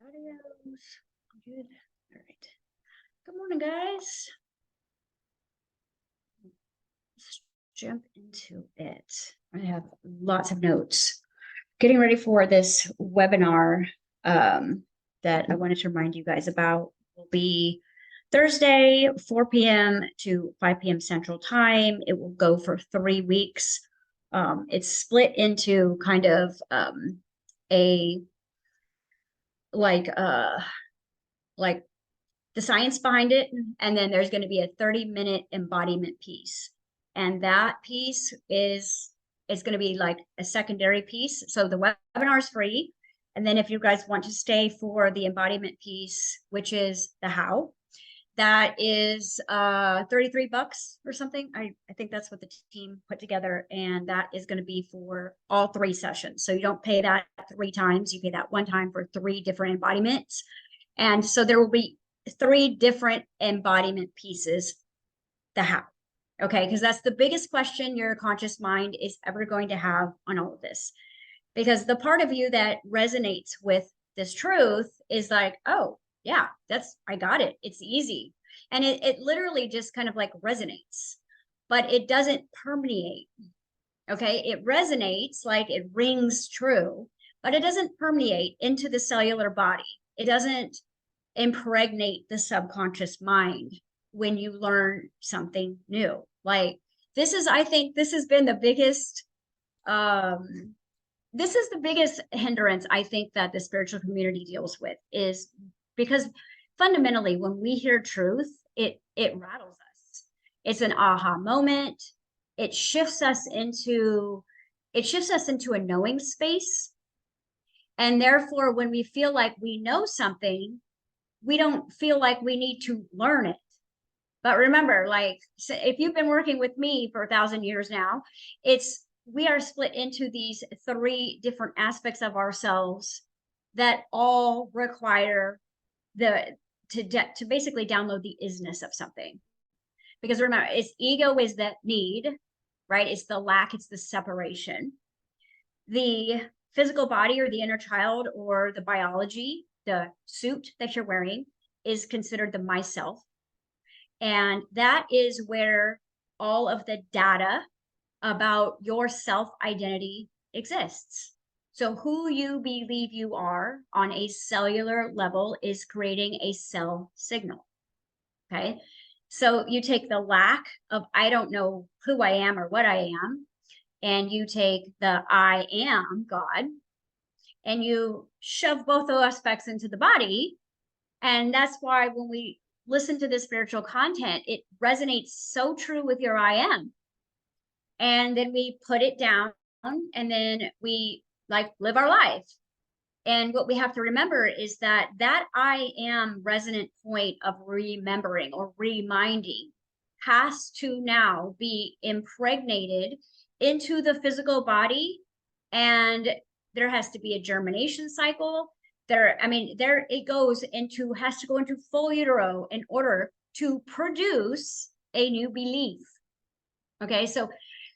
Audio's good. All right. Good morning, guys. Let's jump into it. I have lots of notes. Getting ready for this webinar that I wanted to remind you guys about will be Thursday, 4 p.m. to 5 p.m. Central Time. It will go for 3 weeks. It's split into kind of a like the science behind it, and then there's going to be a 30-minute embodiment piece, and that piece is going to be like a secondary piece. So the webinar is free, and then if you guys want to stay for the embodiment piece, which is the how, that is $33 or something. I think that's what the team put together, and that is going to be for all 3 sessions. So you don't pay that 3 times, you pay that 1 time for 3 different embodiments. And so there will be 3 different embodiment pieces, the how. Okay, because that's the biggest question your conscious mind is ever going to have on all of this. Because the part of you that resonates with this truth is like, oh, yeah, I got it. It's easy. And it literally just kind of like resonates, but it doesn't permeate. Okay, it resonates, like it rings true, but it doesn't permeate into the cellular body. It doesn't impregnate the subconscious mind when you learn something new. Like I think this has been the biggest, this is the biggest hindrance I think that the spiritual community deals with, is because fundamentally when we hear truth, it rattles us. It's an aha moment. It shifts us into a knowing space. And therefore, when we feel like we know something, we don't feel like we need to learn it. But remember, like, if you've been working with me for 1,000 years now, we are split into these 3 different aspects of ourselves that all require to basically download the isness of something. Because remember, ego is the need, right? It's the lack, it's the separation. The physical body, or the inner child, or the biology, the suit that you're wearing, is considered the myself. And that is where all of the data about your self-identity exists. So who you believe you are on a cellular level is creating a cell signal. Okay. So you take the lack of, I don't know who I am or what I am, and you take the I am God, and you shove both those aspects into the body. And that's why when we listen to the spiritual content, it resonates so true with your I am. And then we put it down, and then we like live our life. And what we have to remember is that I am resonant point of remembering or reminding has to now be impregnated into the physical body. And there has to be a germination cycle. It has to go into full utero in order to produce a new belief. Okay, so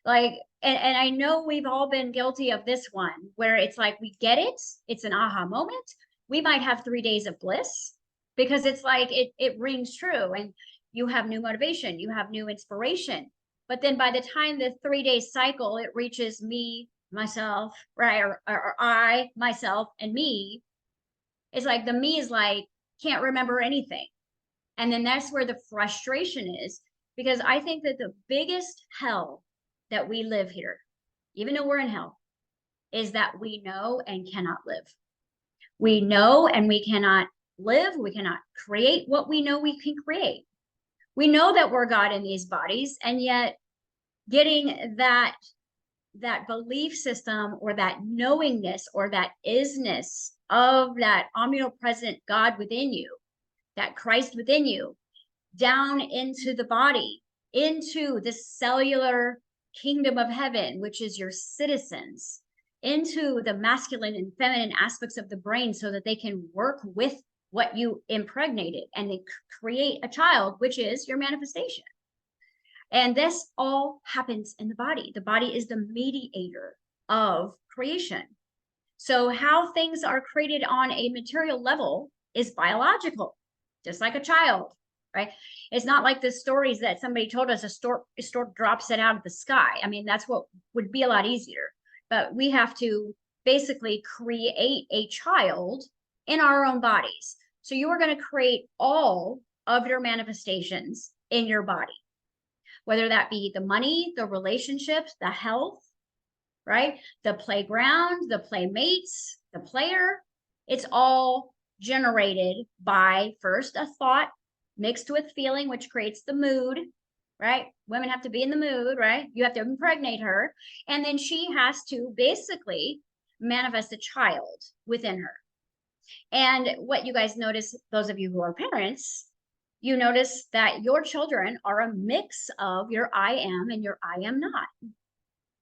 like, and I know we've all been guilty of this one, where it's like we get it, it's an aha moment. We might have 3 days of bliss because it's like it rings true, and you have new motivation, you have new inspiration. But then by the time the 3-day cycle, it reaches me, myself, right, or I, myself, and me, it's like the me is like, can't remember anything. And then that's where the frustration is, because I think that the biggest hell that we live here, even though we're in hell, is that we know and cannot live. We know and we cannot live. We cannot create what we know we can create. We know that we're God in these bodies, and yet getting that belief system, or that knowingness, or that isness of that omnipresent God within you, that Christ within you, down into the body, into the cellular kingdom of heaven, which is your citizens, into the masculine and feminine aspects of the brain, so that they can work with what you impregnated and they create a child, which is your manifestation. And this all happens in the body. The body is the mediator of creation. So how things are created on a material level is biological, just like a child, right? It's not like the stories that somebody told us, a stork drops it out of the sky. I mean, that's what would be a lot easier. But we have to basically create a child in our own bodies. So you are going to create all of your manifestations in your body, whether that be the money, the relationships, the health, right? The playground, the playmates, the player. It's all generated by first a thought mixed with feeling, which creates the mood, right? Women have to be in the mood, right? You have to impregnate her. And then she has to basically manifest a child within her. And what you guys notice, those of you who are parents, you notice that your children are a mix of your I am and your I am not.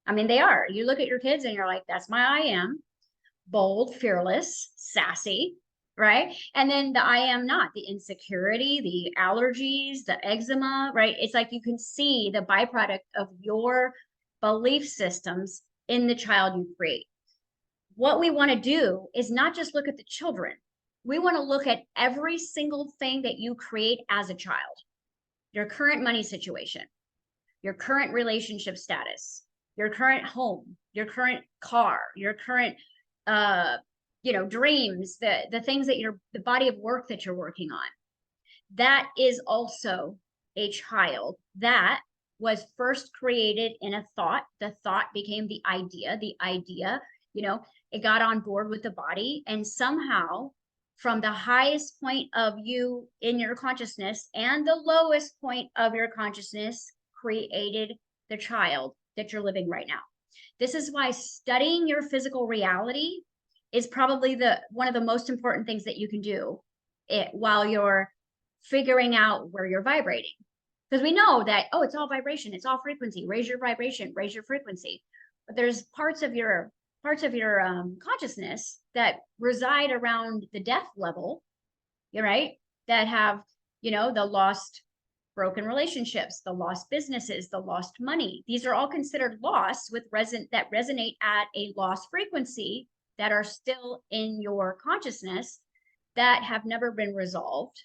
I mean, they are. You look at your kids and you're like, that's my I am, bold, fearless, sassy, right? And then the I am not, the insecurity, the allergies, the eczema, right? It's like you can see the byproduct of your belief systems in the child you create. What we want to do is not just look at the children. We want to look at every single thing that you create as a child. Your current money situation, your current relationship status, your current home, your current car, your current dreams, the things that the body of work that you're working on. That is also a child that was first created in a thought. The thought became the idea, it got on board with the body, and somehow from the highest point of you in your consciousness and the lowest point of your consciousness created the child that you're living right now. This is why studying your physical reality is probably one of the most important things that you can do while you're figuring out where you're vibrating. Because we know that, it's all vibration, it's all frequency. Raise your vibration, raise your frequency. But there's parts of your consciousness that reside around the death level, right? That have, the lost, broken relationships, the lost businesses, the lost money. These are all considered loss that resonate at a loss frequency that are still in your consciousness that have never been resolved.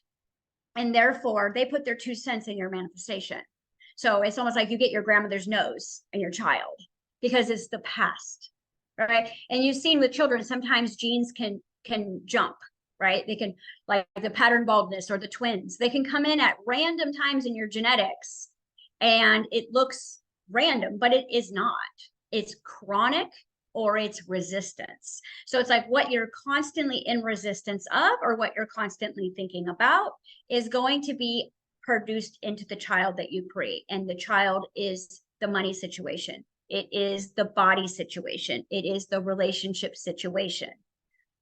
And therefore, they put their 2 cents in your manifestation. So it's almost like you get your grandmother's nose in your child because it's the past, right? And you've seen with children, sometimes genes can jump, right? They can, like the pattern baldness or the twins, they can come in at random times in your genetics and it looks random, but it is not. It's chronic or it's resistance. So it's like what you're constantly in resistance of or what you're constantly thinking about is going to be produced into the child that you create. And the child is the money situation. It is the body situation. It is the relationship situation.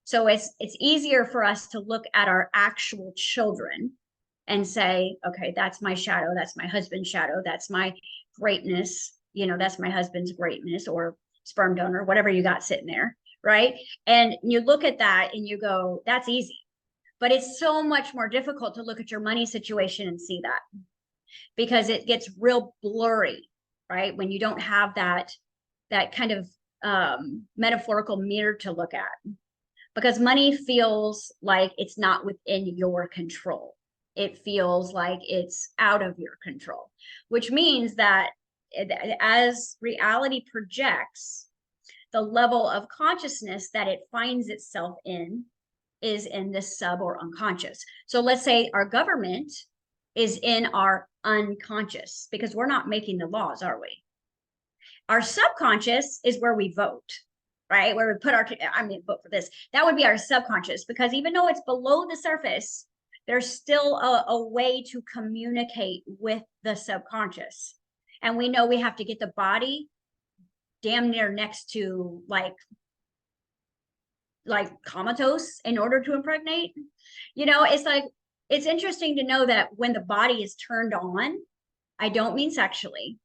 So it's easier for us to look at our actual children and say, okay, that's my shadow. That's my husband's shadow. That's my greatness. That's my husband's greatness or sperm donor, whatever you got sitting there, right? And you look at that and you go, that's easy. But it's so much more difficult to look at your money situation and see that because it gets real blurry, right? When you don't have that kind of metaphorical mirror to look at. Because money feels like it's not within your control. It feels like it's out of your control, which means that as reality projects, the level of consciousness that it finds itself in is in the sub or unconscious. So let's say our government is in our unconscious because we're not making the laws, are we? Our subconscious is where we vote, right? Where we put vote for this. That would be our subconscious because even though it's below the surface, there's still a way to communicate with the subconscious. And we know we have to get the body damn near next to like comatose in order to impregnate. It's interesting to know that when the body is turned on, I don't mean sexually,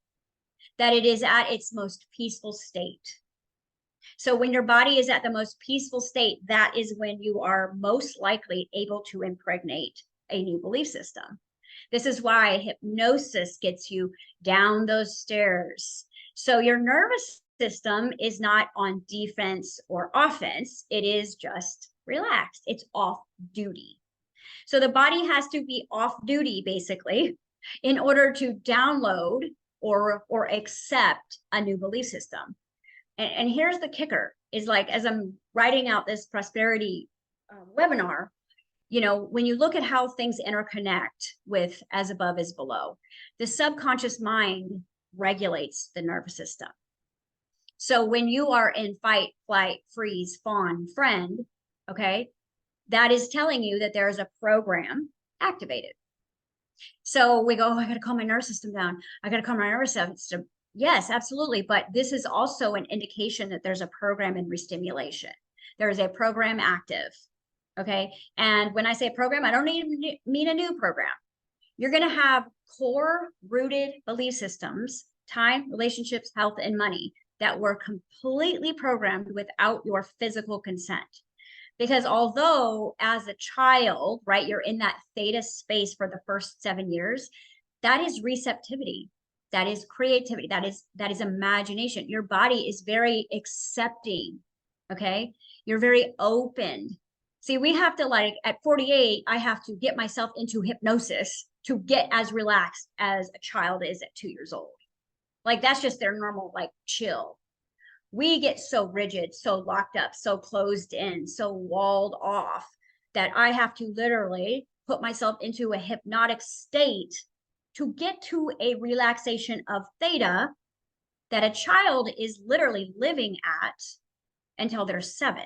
that it is at its most peaceful state. So when your body is at the most peaceful state, that is when you are most likely able to impregnate a new belief system. This is why hypnosis gets you down those stairs. So your nervous system is not on defense or offense. It is just relaxed. It's off duty. So the body has to be off duty basically in order to download or accept a new belief system. And here's the kicker is like, as I'm writing out this prosperity webinar, you know, when you look at how things interconnect with as above is below, the subconscious mind regulates the nervous system. So when you are in fight, flight, freeze, fawn, friend, okay, that is telling you that there is a program activated. So we go, oh, I got to calm my nervous system down. I got to calm my nervous system. Yes, absolutely. But this is also an indication that there's a program in restimulation. There is a program active. Okay. And when I say program, I don't mean a new program. You're going to have core rooted belief systems, time, relationships, health, and money that were completely programmed without your physical consent. Because although as a child, right, you're in that theta space for the first 7 years, that is receptivity. That is creativity. That is imagination. Your body is very accepting. Okay. You're very open. See, we have to, like, at 48, I have to get myself into hypnosis to get as relaxed as a child is at 2 years old. Like, that's just their normal, like, chill. We get so rigid, so locked up, so closed in, so walled off that I have to literally put myself into a hypnotic state to get to a relaxation of theta that a child is literally living at until they're 7.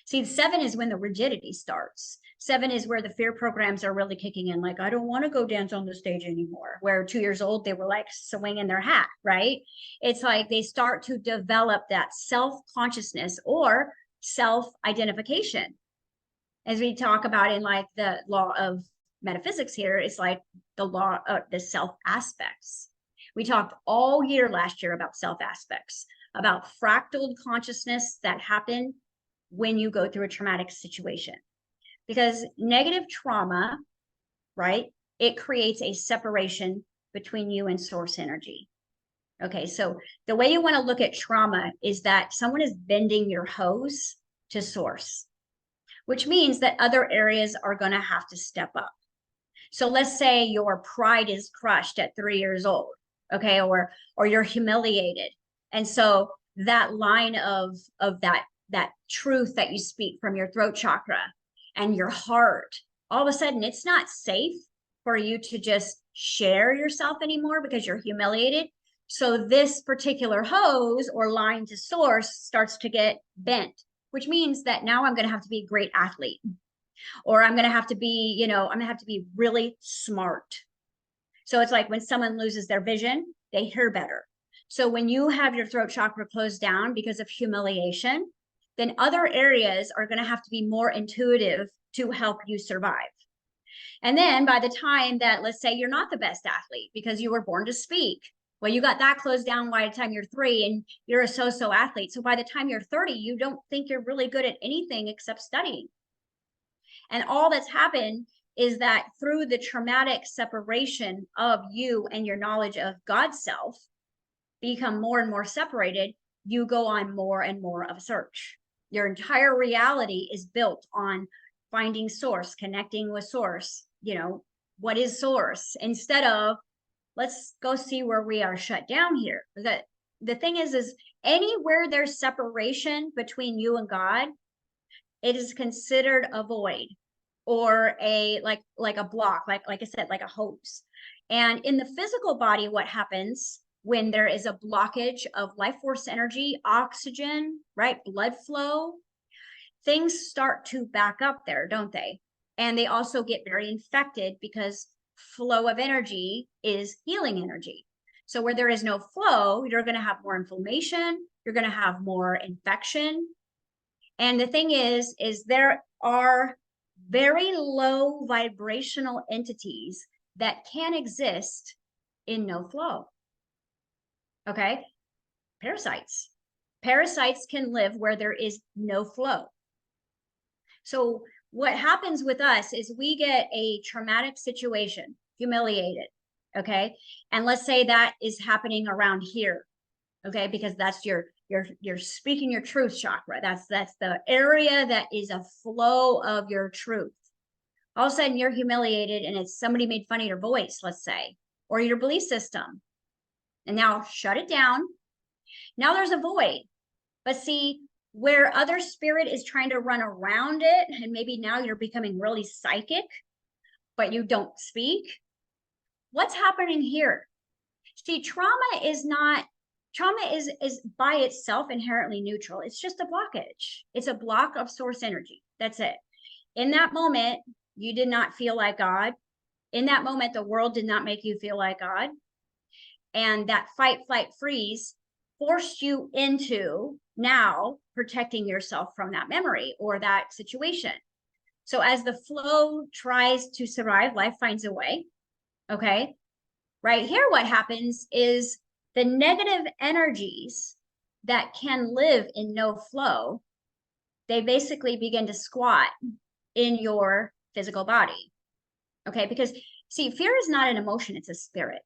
See, 7 is when the rigidity starts. 7 is where the fear programs are really kicking in. Like, I don't want to go dance on the stage anymore. Where 2 years old, they were like swinging their hat, right? It's like they start to develop that self-consciousness or self-identification. As we talk about in like the law of metaphysics here, it's like the law of the self aspects. We talked all year last year about self aspects, about fractaled consciousness that happen when you go through a traumatic situation. Because negative trauma, right, it creates a separation between you and source energy. Okay, so the way you want to look at trauma is that someone is bending your hose to source, which means that other areas are going to have to step up. So let's say your pride is crushed at 3 years old, okay, or you're humiliated. And so that line of that truth that you speak from your throat chakra and your heart, all of a sudden it's not safe for you to just share yourself anymore because you're humiliated. So this particular hose or line to source starts to get bent, which means that now I'm going to have to be a great athlete, or I'm going to have to be, you know, I'm going to have to be really smart. So it's like when someone loses their vision, they hear better. So when you have your throat chakra closed down because of humiliation, then other areas are going to have to be more intuitive to help you survive. And then by the time that, let's say you're not the best athlete because you were born to speak, well, you got that closed down by the time you're 3 and you're a so-so athlete. So by the time you're 30, you don't think you're really good at anything except studying. And all that's happened is that through the traumatic separation of you and your knowledge of God's self become more and more separated, you go on more and more of a search. Your entire reality is built on finding source, connecting with source. You know, what is source? Instead of, let's go see where we are shut down here. That the thing is anywhere there's separation between you and God, it is considered a void or a like a block, like I said, like a hose. And in the physical body, what happens when there is a blockage of life force energy, oxygen, right, blood flow, things start to back up there, don't they? And they also get very infected because flow of energy is healing energy. So where there is no flow, you're going to have more inflammation, you're going to have more infection. And the thing is there are very low vibrational entities that can exist in no flow. Okay. Parasites. Parasites can live where there is no flow. So what happens with us is we get a traumatic situation, humiliated. Okay. And let's say that is happening around here. Okay, because that's you're speaking your truth chakra. That's the area that is a flow of your truth. All of a sudden you're humiliated and it's somebody made fun of your voice, let's say, or your belief system. And now shut it down. Now there's a void. But see, where other spirit is trying to run around it, and maybe now you're becoming really psychic, but you don't speak. What's happening here? See, trauma is by itself inherently neutral. It's just a blockage. It's a block of source energy. That's it. In that moment, you did not feel like God. In that moment, the world did not make you feel like God. And that fight, flight, freeze forced you into now protecting yourself from that memory or that situation. So as the flow tries to survive, life finds a way. Okay. Right here, what happens is the negative energies that can live in no flow, they basically begin to squat in your physical body. Okay. Because see, fear is not an emotion, it's a spirit.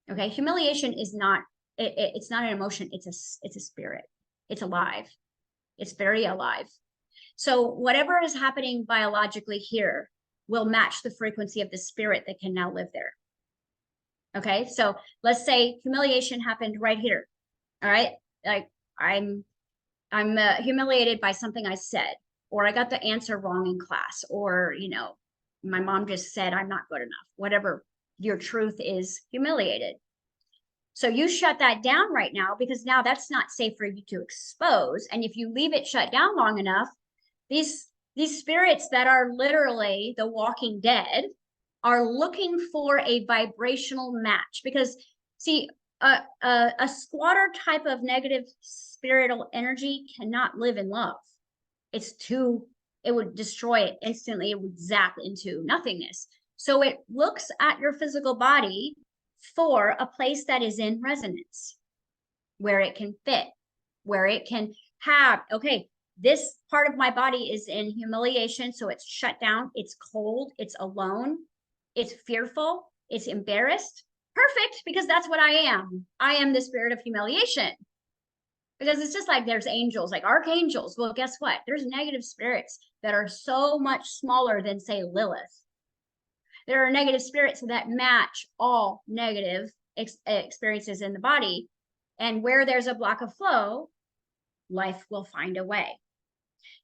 Okay. Humiliation is not, it's not an emotion, it's a spirit. It's alive. It's very alive. So whatever is happening biologically here will match the frequency of the spirit that can now live there. Okay, so let's say humiliation happened right here. All right, like I'm humiliated by something I said, or I got the answer wrong in class, or my mom just said I'm not good enough. Whatever your truth is, humiliated. So you shut that down right now because now that's not safe for you to expose. And if you leave it shut down long enough, these spirits that are literally the walking dead are looking for a vibrational match. Because see, a squatter type of negative spiritual energy cannot live in love. It would destroy it instantly. It would zap into nothingness. So it looks at your physical body for a place that is in resonance, where it can fit, where it can have, okay, this part of my body is in humiliation, so it's shut down, it's cold, it's alone, it's fearful, it's embarrassed. Perfect, because that's what I am. I am the spirit of humiliation. Because it's just like there's angels, like archangels. Well, guess what? There's negative spirits that are so much smaller than, say, Lilith. There are negative spirits that match all negative experiences in the body. And where there's a block of flow, life will find a way.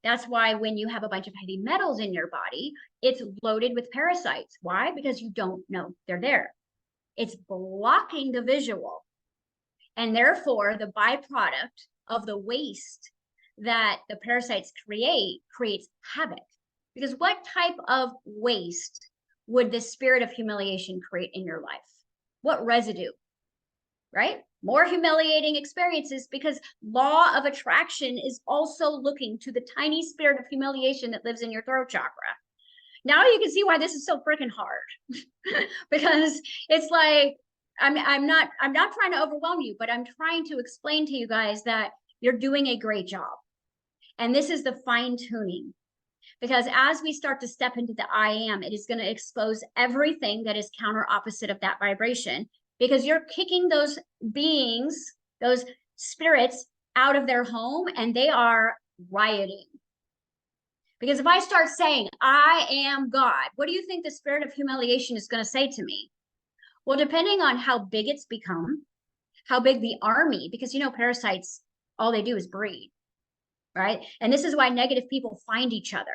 That's why when you have a bunch of heavy metals in your body, it's loaded with parasites. Why? Because you don't know they're there. It's blocking the visual. And therefore, the byproduct of the waste that the parasites creates havoc. Because what type of waste would the spirit of humiliation create in your life? What residue, right? More humiliating experiences, because law of attraction is also looking to the tiny spirit of humiliation that lives in your throat chakra. Now you can see why this is so freaking hard. Because it's like, I'm not trying to overwhelm you, but I'm trying to explain to you guys that you're doing a great job. And this is the fine tuning. Because as we start to step into the I am, it is going to expose everything that is counter opposite of that vibration, because you're kicking those beings, those spirits out of their home, and they are rioting. Because if I start saying, I am God, what do you think the spirit of humiliation is going to say to me? Well, depending on how big it's become, how big the army, because parasites, all they do is breed, right? And this is why negative people find each other.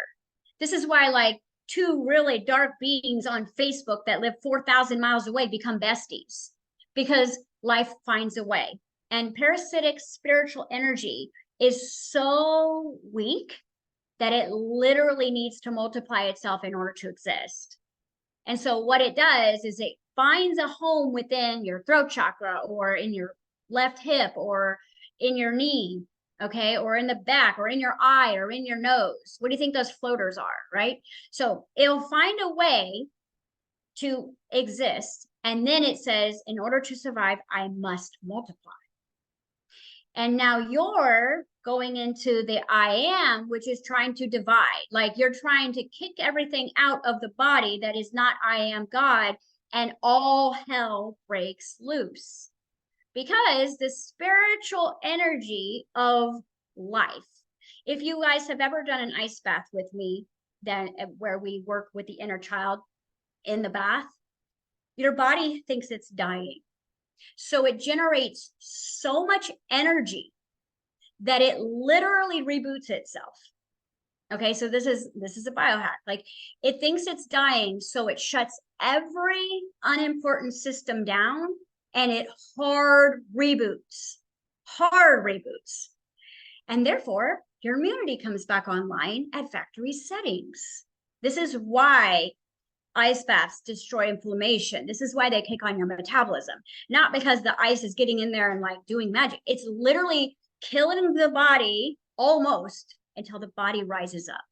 This is why like two really dark beings on Facebook that live 4,000 miles away become besties, because life finds a way. And parasitic spiritual energy is so weak that it literally needs to multiply itself in order to exist. And so what it does is it finds a home within your throat chakra, or in your left hip, or in your knee, okay, or in the back, or in your eye, or in your nose. What do you think those floaters are, right? So it'll find a way to exist. And then it says, in order to survive, I must multiply. And now you're going into the I am, which is trying to divide. Like you're trying to kick everything out of the body that is not I am God, and all hell breaks loose. because the spiritual energy of life. If you guys have ever done an ice bath with me, then where we work with the inner child in the bath, your body thinks it's dying. So it generates so much energy that it literally reboots itself. Okay, so this is a biohack. Like, it thinks it's dying, so it shuts every unimportant system down and it hard reboots. And therefore, your immunity comes back online at factory settings. This is why ice baths destroy inflammation. This is why they kick on your metabolism. Not because the ice is getting in there and like doing magic. It's literally killing the body almost until the body rises up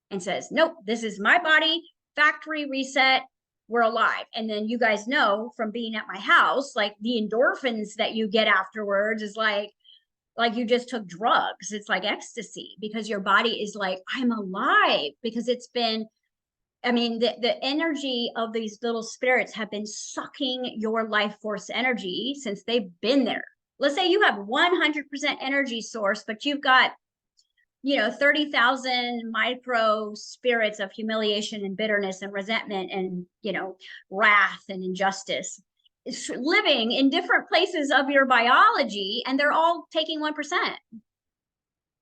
and says, nope, this is my body, factory reset, we're alive. And then you guys know from being at my house, like the endorphins that you get afterwards is like you just took drugs. It's like ecstasy, because your body is like, I'm alive, because it's been, I mean, the energy of these little spirits have been sucking your life force energy since they've been there. Let's say you have 100% energy source, but you've got, 30,000 micro spirits of humiliation and bitterness and resentment and, wrath and injustice. It's living in different places of your biology, and they're all taking 1%.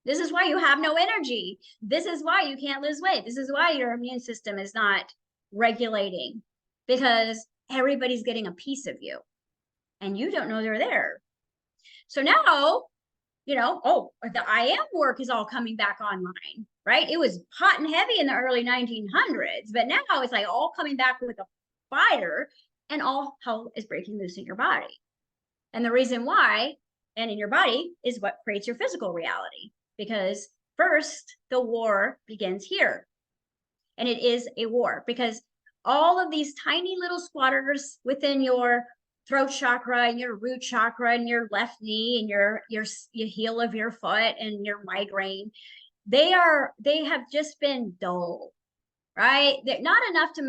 This is why you have no energy. This is why you can't lose weight. This is why your immune system is not regulating, because everybody's getting a piece of you and you don't know they're there. So now, the I am work is all coming back online, right? It was hot and heavy in the early 1900s, but now it's like all coming back with a fire, and all hell is breaking loose in your body. And the reason why, and in your body, is what creates your physical reality. Because first, the war begins here. And it is a war, because all of these tiny little squatters within your throat chakra and your root chakra and your left knee and your heel of your foot and your migraine, they have just been dull, right? They're not enough to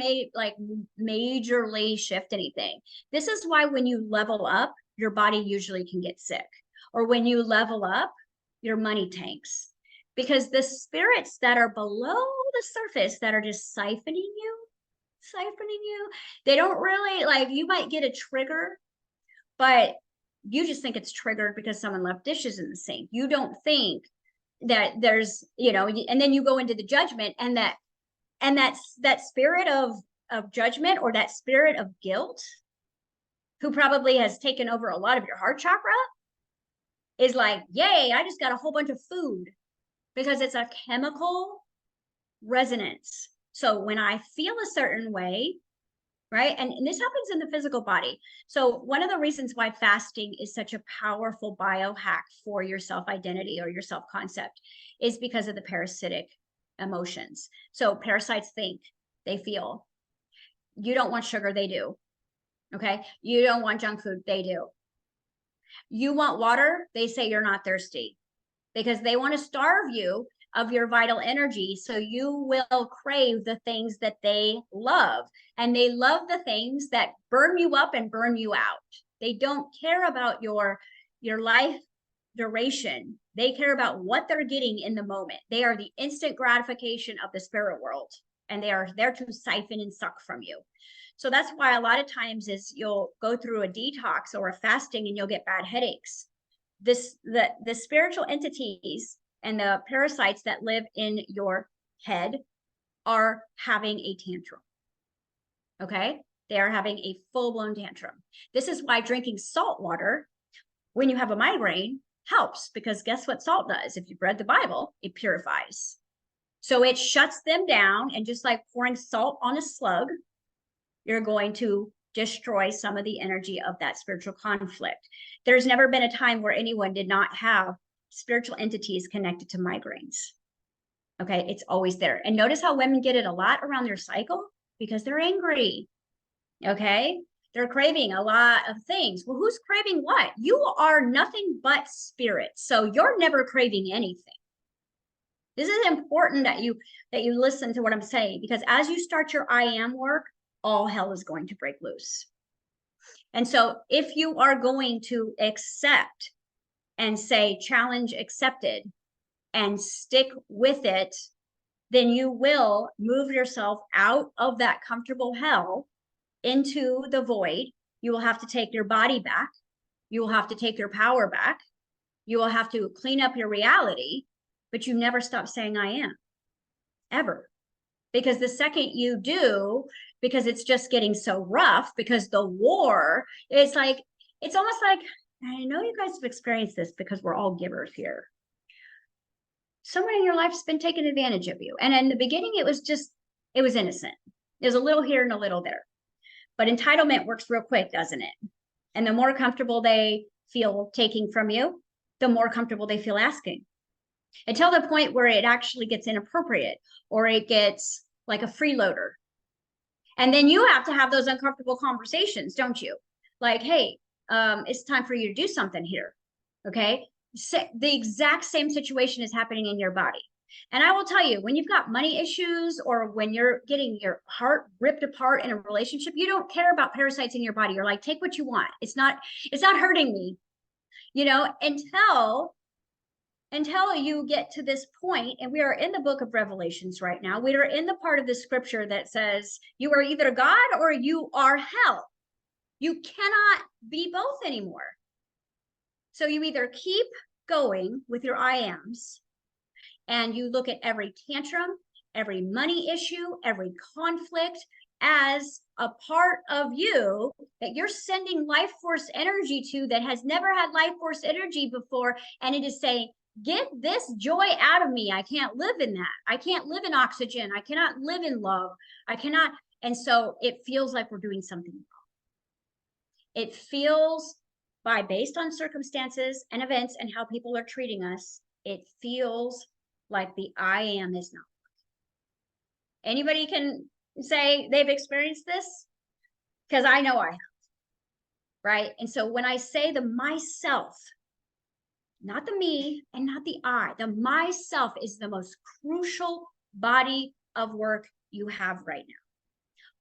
majorly shift anything. This is why when you level up, your body usually can get sick. Or when you level up, your money tanks, because the spirits that are below the surface that are just siphoning you, they don't really, like, you might get a trigger, but you just think it's triggered because someone left dishes in the sink. You don't think that there's, and then you go into the judgment, and that spirit of judgment, or that spirit of guilt, who probably has taken over a lot of your heart chakra, is like, yay, I just got a whole bunch of food, because it's a chemical resonance. So when I feel a certain way, right? And this happens in the physical body. So one of the reasons why fasting is such a powerful biohack for your self-identity or your self-concept is because of the parasitic emotions. So parasites think, they feel. You don't want sugar, they do. Okay? You don't want junk food, they do. You want water, they say you're not thirsty, because they want to starve you of your vital energy, so you will crave the things that they love. And they love the things that burn you up and burn you out. They don't care about your life duration. They care about what they're getting in the moment. They are the instant gratification of the spirit world, and they are there to siphon and suck from you. So that's why a lot of times is you'll go through a detox or a fasting and you'll get bad headaches. The spiritual entities and the parasites that live in your head are having a tantrum. Okay? They are having a full-blown tantrum. This is why drinking salt water when you have a migraine helps, because guess what salt does? If you've read the Bible, it purifies. So it shuts them down, and just like pouring salt on a slug, you're going to destroy some of the energy of that spiritual conflict. There's never been a time where anyone did not have spiritual entities connected to migraines. Okay, it's always there. And notice how women get it a lot around their cycle, because they're angry. Okay, they're craving a lot of things. Well, who's craving what? You are nothing but spirit, so you're never craving anything. This is important that you listen to what I'm saying, because as you start your I am work, all hell is going to break loose. And so if you are going to accept and say challenge accepted and stick with it, then you will move yourself out of that comfortable hell into the void. You will have to take your body back. You will have to take your power back. You will have to clean up your reality, but you never stop saying I am, ever. Because the second you do, because it's just getting so rough, because the war, it's like, it's almost like, I know you guys have experienced this because we're all givers here. Someone in your life's been taking advantage of you. And in the beginning, it was innocent. It was a little here and a little there. But entitlement works real quick, doesn't it? And the more comfortable they feel taking from you, the more comfortable they feel asking. Until the point where it actually gets inappropriate or it gets like a freeloader. And then you have to have those uncomfortable conversations, don't you? Like, hey, it's time for you to do something here. Okay. The exact same situation is happening in your body. And I will tell you, when you've got money issues or when you're getting your heart ripped apart in a relationship, you don't care about parasites in your body. You're like, take what you want. It's not hurting me, until you get to this point. And we are in the book of Revelations right now. We are in the part of the scripture that says you are either God or you are hell. You cannot be both anymore. So you either keep going with your I ams and you look at every tantrum, every money issue, every conflict as a part of you that you're sending life force energy to that has never had life force energy before. And it is saying, get this joy out of me. I can't live in that. I can't live in oxygen. I cannot live in love. I cannot. And so it feels like we're doing something wrong. It feels, based on circumstances and events and how people are treating us, it feels like the I am is not working. Anybody can say they've experienced this? Because I know I have, right? And so when I say the myself, not the me and not the I, the myself is the most crucial body of work you have right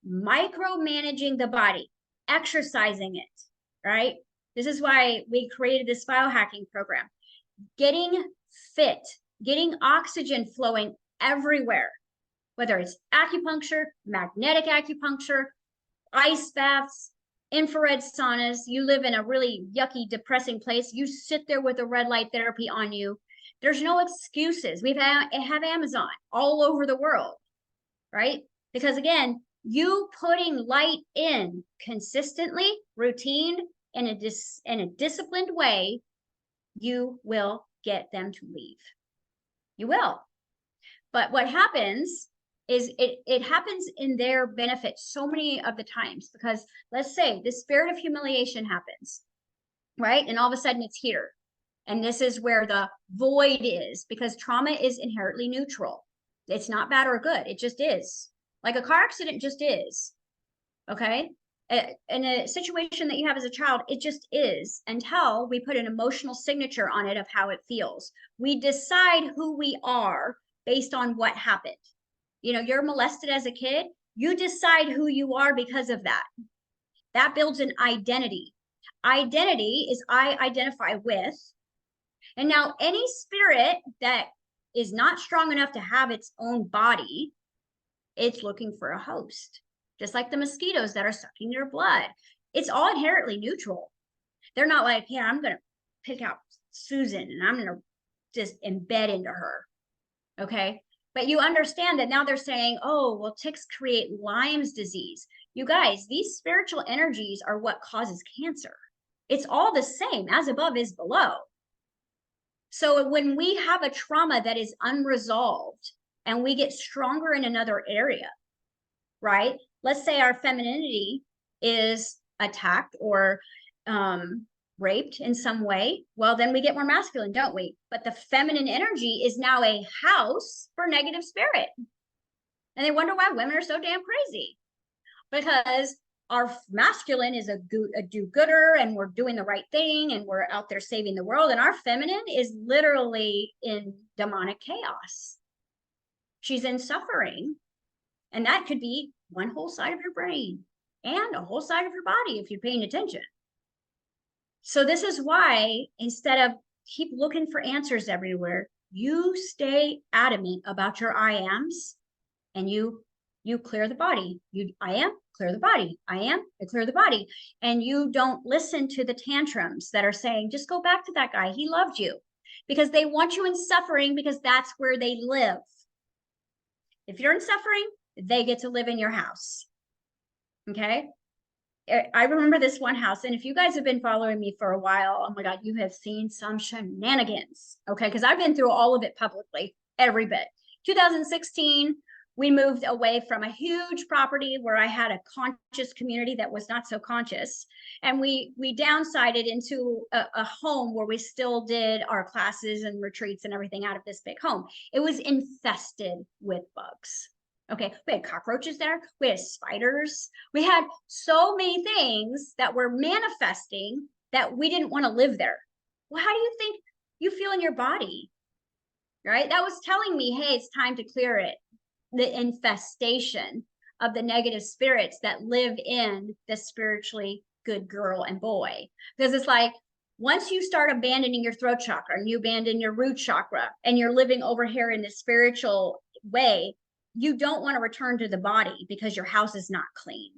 now. Micromanaging the body, exercising it, right? This is why we created this biohacking program. Getting fit, getting oxygen flowing everywhere, whether it's acupuncture, magnetic acupuncture, ice baths, infrared saunas. You live in a really yucky, depressing place. You sit there with a red light therapy on you. There's no excuses. We have Amazon all over the world, right? Because again, you putting light in consistently, routine, in a disciplined way, you will get them to leave. You will. But what happens is it happens in their benefit so many of the times, because let's say the spirit of humiliation happens, right? And all of a sudden it's here. And this is where the void is, because trauma is inherently neutral. It's not bad or good. It just is. Like a car accident just is. Okay. In a situation that you have as a child, it just is, until we put an emotional signature on it of how it feels. We decide who we are based on what happened. You're molested as a kid, you decide who you are because of that. That builds an identity. Identity is I identify with. And now any spirit that is not strong enough to have its own body, it's looking for a host. Just like the mosquitoes that are sucking your blood. It's all inherently neutral. They're not like, yeah, I'm going to pick out Susan and I'm going to just embed into her. Okay. But you understand that now they're saying, oh, well, ticks create Lyme's disease. You guys, these spiritual energies are what causes cancer. It's all the same. As above is below. So when we have a trauma that is unresolved and we get stronger in another area, right? Let's say our femininity is attacked or raped in some way. Well, then we get more masculine, don't we? But the feminine energy is now a house for negative spirit. And they wonder why women are so damn crazy. Because our masculine is a do-gooder and we're doing the right thing and we're out there saving the world. And our feminine is literally in demonic chaos. She's in suffering. And that could be one whole side of your brain. and a whole side of your body if you're paying attention. So this is why, instead of keep looking for answers everywhere, you stay adamant about your I ams, and you clear the body. I am, clear the body. I am, I clear the body. And you don't listen to the tantrums that are saying, just go back to that guy. He loved you, because they want you in suffering, because that's where they live. If you're in suffering, they get to live in your house. Okay. I remember this one house, and if you guys have been following me for a while, oh my God, you have seen some shenanigans. Okay. Because I've been through all of it publicly, every bit. 2016, we moved away from a huge property where I had a conscious community that was not so conscious. And we downsized into a home where we still did our classes and retreats and everything out of this big home. It was infested with bugs. Okay, we had cockroaches there, we had spiders, we had so many things that were manifesting that we didn't want to live there. Well, how do you think you feel in your body? Right? That was telling me, hey, it's time to clear it. The infestation of the negative spirits that live in the spiritually good girl and boy. Because it's like, once you start abandoning your throat chakra and you abandon your root chakra and you're living over here in the spiritual way, you don't want to return to the body because your house is not clean.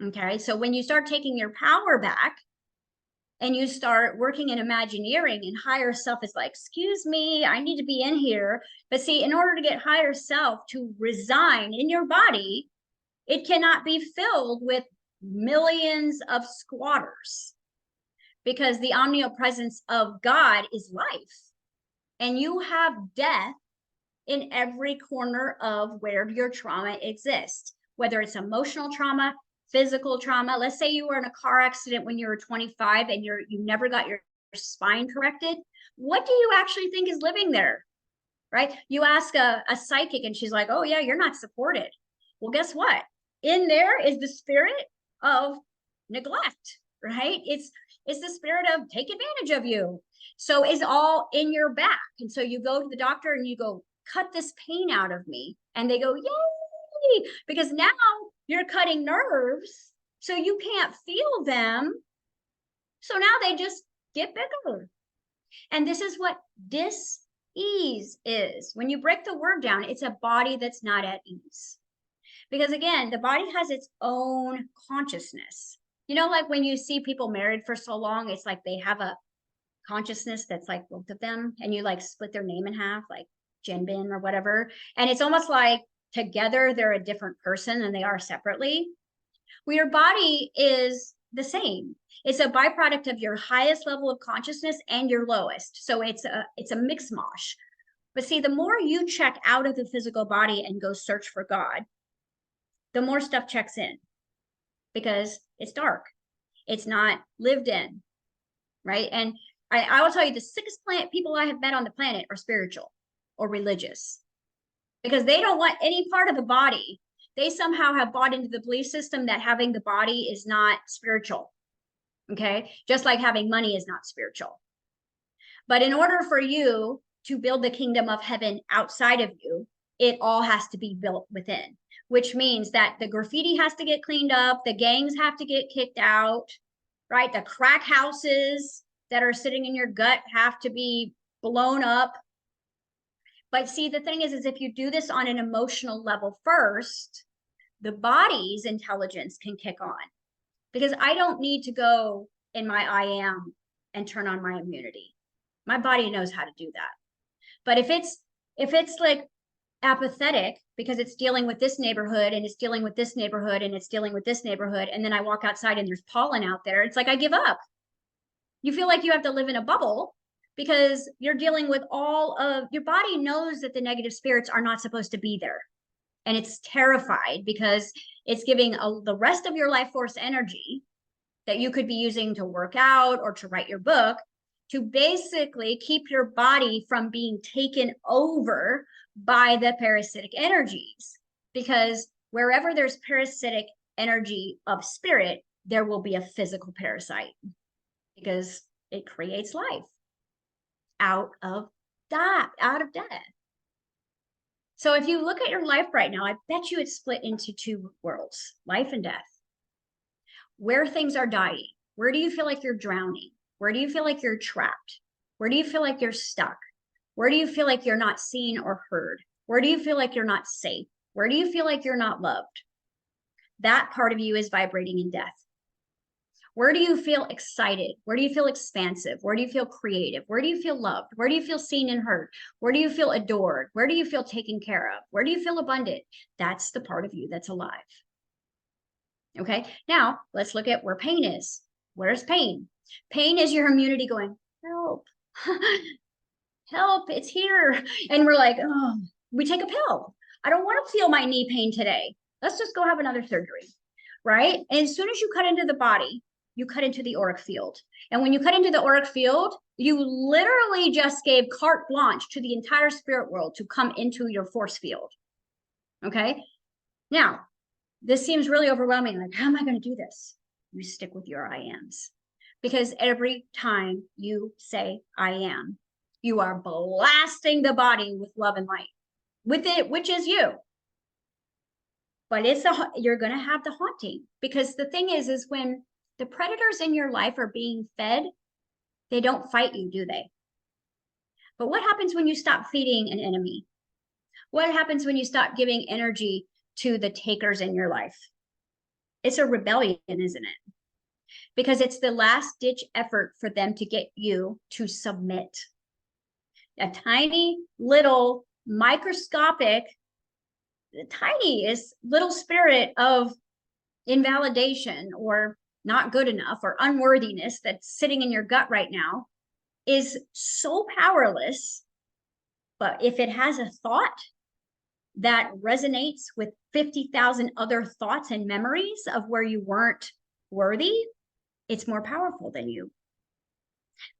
Okay. So when you start taking your power back and you start working in Imagineering, and higher self is like, excuse me, I need to be in here. But see, in order to get higher self to resign in your body, it cannot be filled with millions of squatters, because the omnipresence of God is life. And you have death in every corner of where your trauma exists, whether it's emotional trauma, physical trauma. Let's say you were in a car accident when you were 25 and you never got your spine corrected. What do you actually think is living there? Right? You ask a psychic and she's like, oh yeah, you're not supported. Well, guess what? In there is the spirit of neglect, right? It's the spirit of take advantage of you. So it's all in your back. And so you go to the doctor and you go, cut this pain out of me. And they go, yay, because now you're cutting nerves, so you can't feel them. So now they just get bigger. And this is what dis-ease is. When you break the word down, it's a body that's not at ease. Because again, the body has its own consciousness. You know, like when you see people married for so long, it's like they have a consciousness that's like both of them, and you like split their name in half, like Jinbin or whatever. And it's almost like together they're a different person than they are separately. Well, your body is the same. It's a byproduct of your highest level of consciousness and your lowest. So it's a mix mosh. But see, the more you check out of the physical body and go search for God, the more stuff checks in, because it's dark. It's not lived in, right? And I will tell you, the sickest people I have met on the planet are spiritual or religious, because they don't want any part of the body. They somehow have bought into the belief system that having the body is not spiritual. Okay. Just like having money is not spiritual. But in order for you to build the kingdom of heaven outside of you, it all has to be built within, which means that the graffiti has to get cleaned up. The gangs have to get kicked out, right? The crack houses that are sitting in your gut have to be blown up. But see, the thing is if you do this on an emotional level first, the body's intelligence can kick on, because I don't need to go in my I am and turn on my immunity. My body knows how to do that. But if it's like apathetic because it's dealing with this neighborhood and it's dealing with this neighborhood and it's dealing with this neighborhood, and then I walk outside and there's pollen out there, it's like I give up. You feel like you have to live in a bubble because you're dealing with all of your body knows that the negative spirits are not supposed to be there. And it's terrified because it's giving the rest of your life force energy that you could be using to work out or to write your book, to basically keep your body from being taken over by the parasitic energies. Because wherever there's parasitic energy of spirit, there will be a physical parasite, because it creates life out of death. So if you look at your life right now, I bet you it's split into two worlds, life and death. where things are dying. Where do you feel like you're drowning? Where do you feel like you're trapped? Where do you feel like you're stuck? Where do you feel like you're not seen or heard? Where do you feel like you're not safe? Where do you feel like you're not loved? That part of you is vibrating in death. Where do you feel excited? Where do you feel expansive? Where do you feel creative? Where do you feel loved? Where do you feel seen and heard? Where do you feel adored? Where do you feel taken care of? Where do you feel abundant? That's the part of you that's alive. Okay, now let's look at where pain is. Where's pain? Pain is your immunity going, help, help, it's here. And we're like, oh, we take a pill. I don't want to feel my knee pain today. Let's just go have another surgery, right? And as soon as you cut into the body, you cut into the auric field. And when you cut into the auric field, you literally just gave carte blanche to the entire spirit world to come into your force field. Okay, now, this seems really overwhelming. Like, how am I going to do this? You stick with your I ams. Because every time you say I am, you are blasting the body with love and light, with it, which is you. But you're going to have the haunting, because the thing is when the predators in your life are being fed, they don't fight you, do they? But what happens when you stop feeding an enemy? What happens when you stop giving energy to the takers in your life? It's a rebellion, isn't it? Because it's the last ditch effort for them to get you to submit. A tiny little microscopic, the tiniest little spirit of invalidation or not good enough or unworthiness that's sitting in your gut right now is so powerless. But if it has a thought that resonates with 50,000 other thoughts and memories of where you weren't worthy, it's more powerful than you.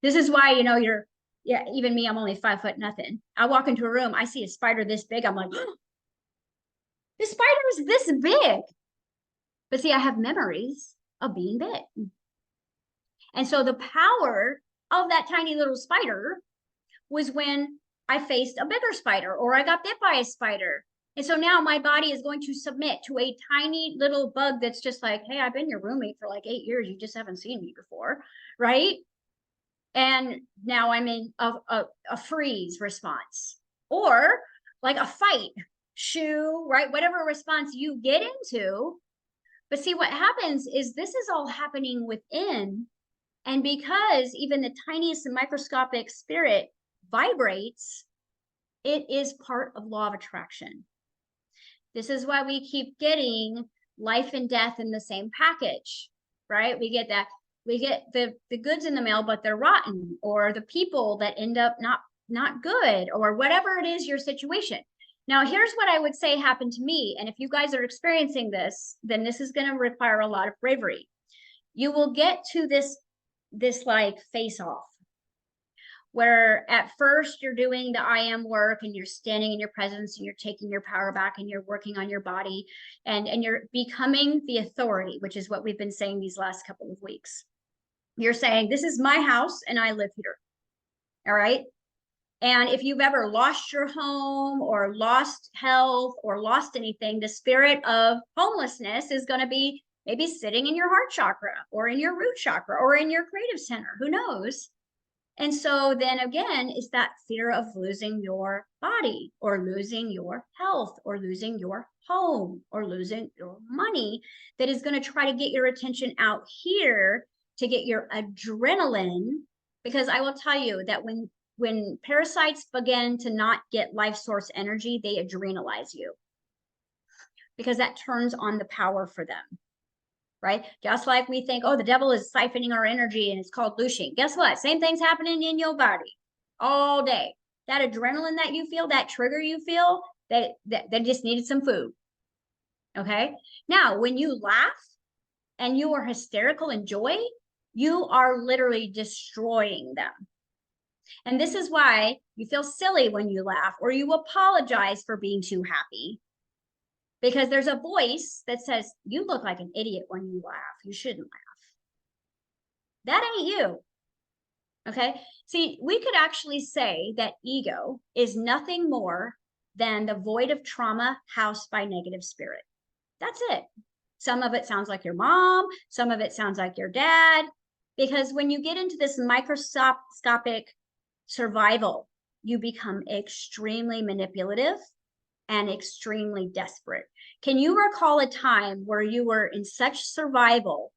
This is why, even me, I'm only 5 foot nothing. I walk into a room, I see a spider this big. I'm like, oh, this spider is this big. But see, I have memories of being big. And so the power of that tiny little spider was when I faced a bigger spider or I got bit by a spider. And so now my body is going to submit to a tiny little bug that's just like, hey, I've been your roommate for like 8 years. You just haven't seen me before, right? And now I'm in a freeze response, or like a fight, shoo, right? Whatever response you get into. But see, what happens is this is all happening within. And because even the tiniest microscopic spirit vibrates, it is part of law of attraction. This is why we keep getting life and death in the same package, right? We get the goods in the mail, but they're rotten, or the people that end up not good, or whatever it is your situation. Now, here's what I would say happened to me. And if you guys are experiencing this, then this is going to require a lot of bravery. You will get to this like face off, where at first you're doing the I am work and you're standing in your presence and you're taking your power back and you're working on your body and you're becoming the authority, which is what we've been saying these last couple of weeks. You're saying, this is my house and I live here. All right. And if you've ever lost your home or lost health or lost anything, the spirit of homelessness is going to be maybe sitting in your heart chakra or in your root chakra or in your creative center. Who knows? And so then again, is that fear of losing your body or losing your health or losing your home or losing your money that is going to try to get your attention out here to get your adrenaline. Because I will tell you that when parasites begin to not get life source energy, they adrenalize you because that turns on the power for them, right? Just like we think, oh, the devil is siphoning our energy and it's called looshing. Guess what? Same thing's happening in your body all day. That adrenaline that you feel, that trigger you feel, that just needed some food. Okay. Now, when you laugh and you are hysterical in joy, you are literally destroying them. And this is why you feel silly when you laugh, or you apologize for being too happy. Because there's a voice that says, you look like an idiot when you laugh. You shouldn't laugh. That ain't you. Okay. See, we could actually say that ego is nothing more than the void of trauma housed by negative spirit. That's it. Some of it sounds like your mom. Some of it sounds like your dad. Because when you get into this microscopic survival, you become extremely manipulative and extremely desperate. Can you recall a time where you were in such survival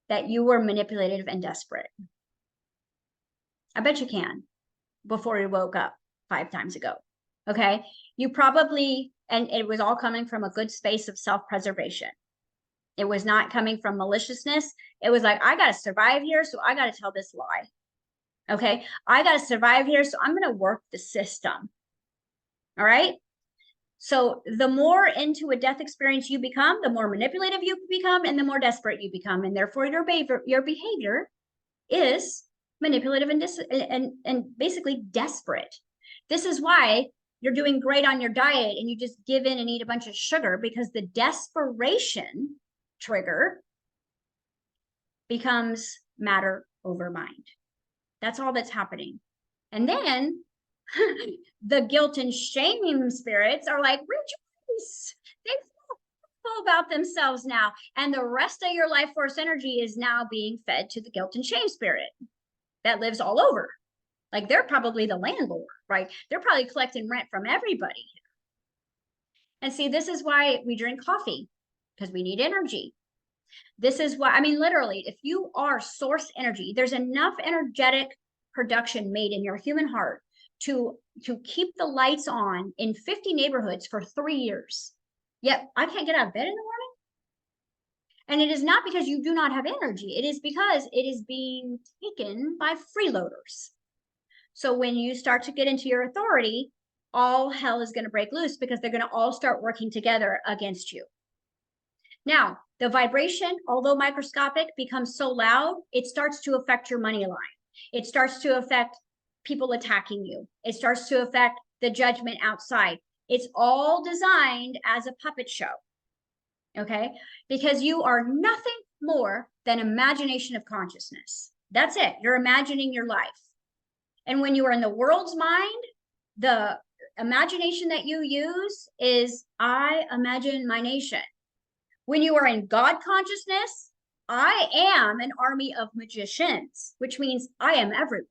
that you were manipulative and desperate? I bet you can, before you woke up 5 times ago. Okay. You probably, and it was all coming from a good space of self-preservation. It was not coming from maliciousness. It was like, I got to survive here, so I got to tell this lie. Okay. I got to survive here, so I'm going to work the system. All right. So the more into a death experience you become, the more manipulative you become, and the more desperate you become. And therefore your behavior is manipulative and basically desperate. This is why you're doing great on your diet and you just give in and eat a bunch of sugar, because the desperation trigger becomes matter over mind. That's all that's happening. And then the guilt and shame spirits are like, rejoice. They feel about themselves now. And the rest of your life force energy is now being fed to the guilt and shame spirit that lives all over. Like they're probably the landlord, right? They're probably collecting rent from everybody. And see, this is why we drink coffee, because we need energy. This is why, I mean, literally, if you are source energy, there's enough energetic production made in your human heart to keep the lights on in 50 neighborhoods for 3 years. Yet I can't get out of bed in the morning. And it is not because you do not have energy. It is because it is being taken by freeloaders. So when you start to get into your authority, all hell is going to break loose, because they're going to all start working together against you. Now, the vibration, although microscopic, becomes so loud, it starts to affect your money line. It starts to affect people attacking you. It starts to affect the judgment outside. It's all designed as a puppet show, okay? Because you are nothing more than imagination of consciousness. That's it. You're imagining your life. And when you are in the world's mind, the imagination that you use is, I imagine my nation. When you are in God consciousness, I am an army of magicians, which means I am everyone.